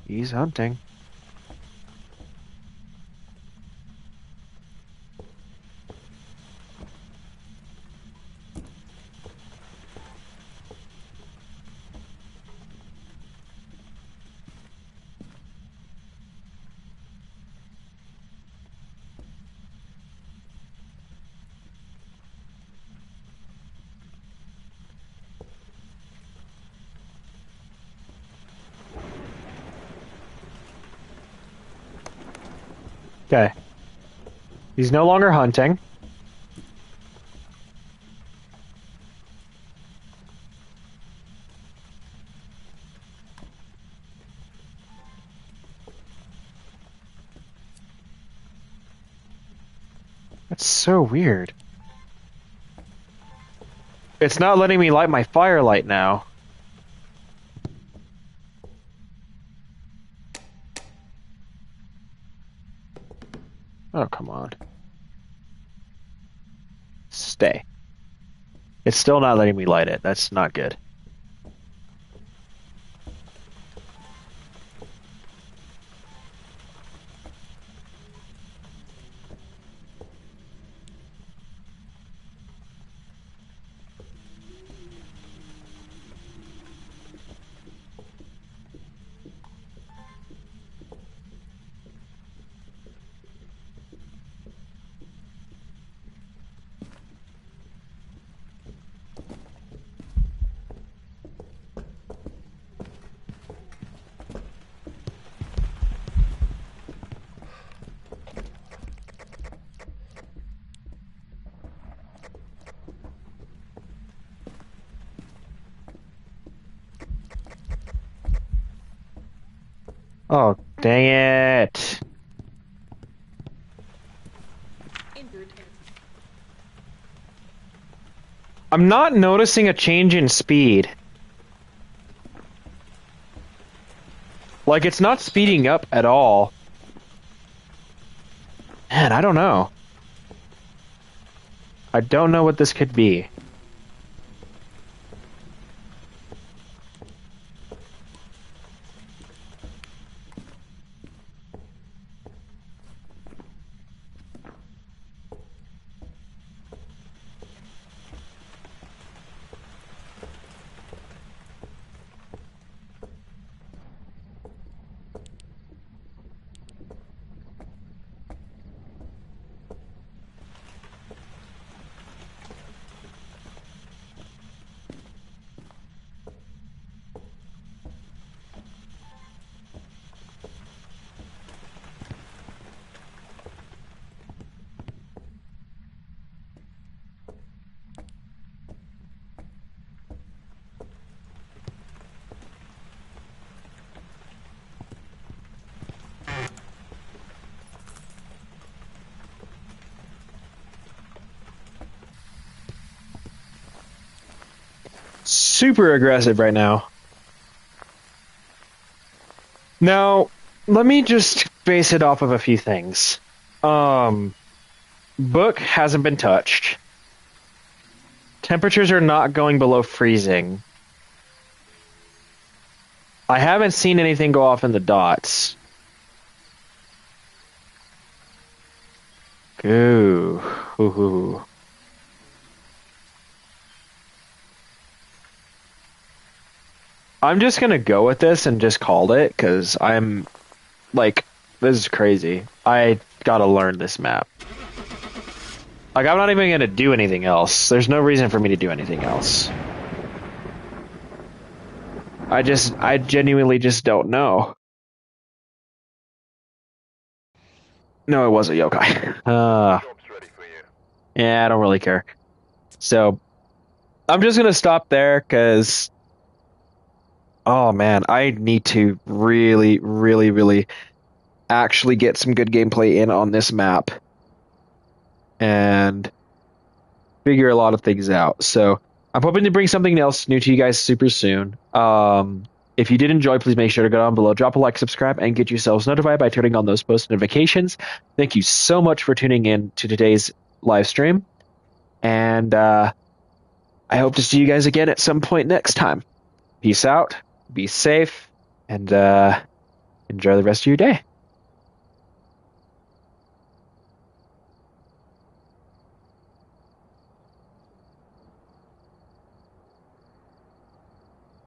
He's hunting. Okay. He's no longer hunting. That's so weird. It's not letting me light my firelight now. Oh, come on. Stay. It's still not letting me light it. That's not good. Oh, dang it. Injured. I'm not noticing a change in speed. Like, it's not speeding up at all. Man, I don't know. I don't know what this could be. super aggressive right now. Now, let me just base it off of a few things. Book hasn't been touched. Temperatures are not going below freezing. I haven't seen anything go off in the dots. Ooh. Ooh. I'm just gonna go with this and just call it, because I'm like, this is crazy. I gotta learn this map. Like, I'm not even gonna do anything else. There's no reason for me to do anything else. I genuinely just don't know. No, it was a yokai. Job's ready for you. Yeah, I don't really care. So, I'm just gonna stop there, because, oh man, I need to really, really, really actually get some good gameplay in on this map and figure a lot of things out. So I'm hoping to bring something else new to you guys super soon. If you did enjoy, please make sure to go down below, drop a like, subscribe, and get yourselves notified by turning on those post notifications. Thank you so much for tuning in to today's live stream. And I hope to see you guys again at some point next time. Peace out, be safe, and enjoy the rest of your day.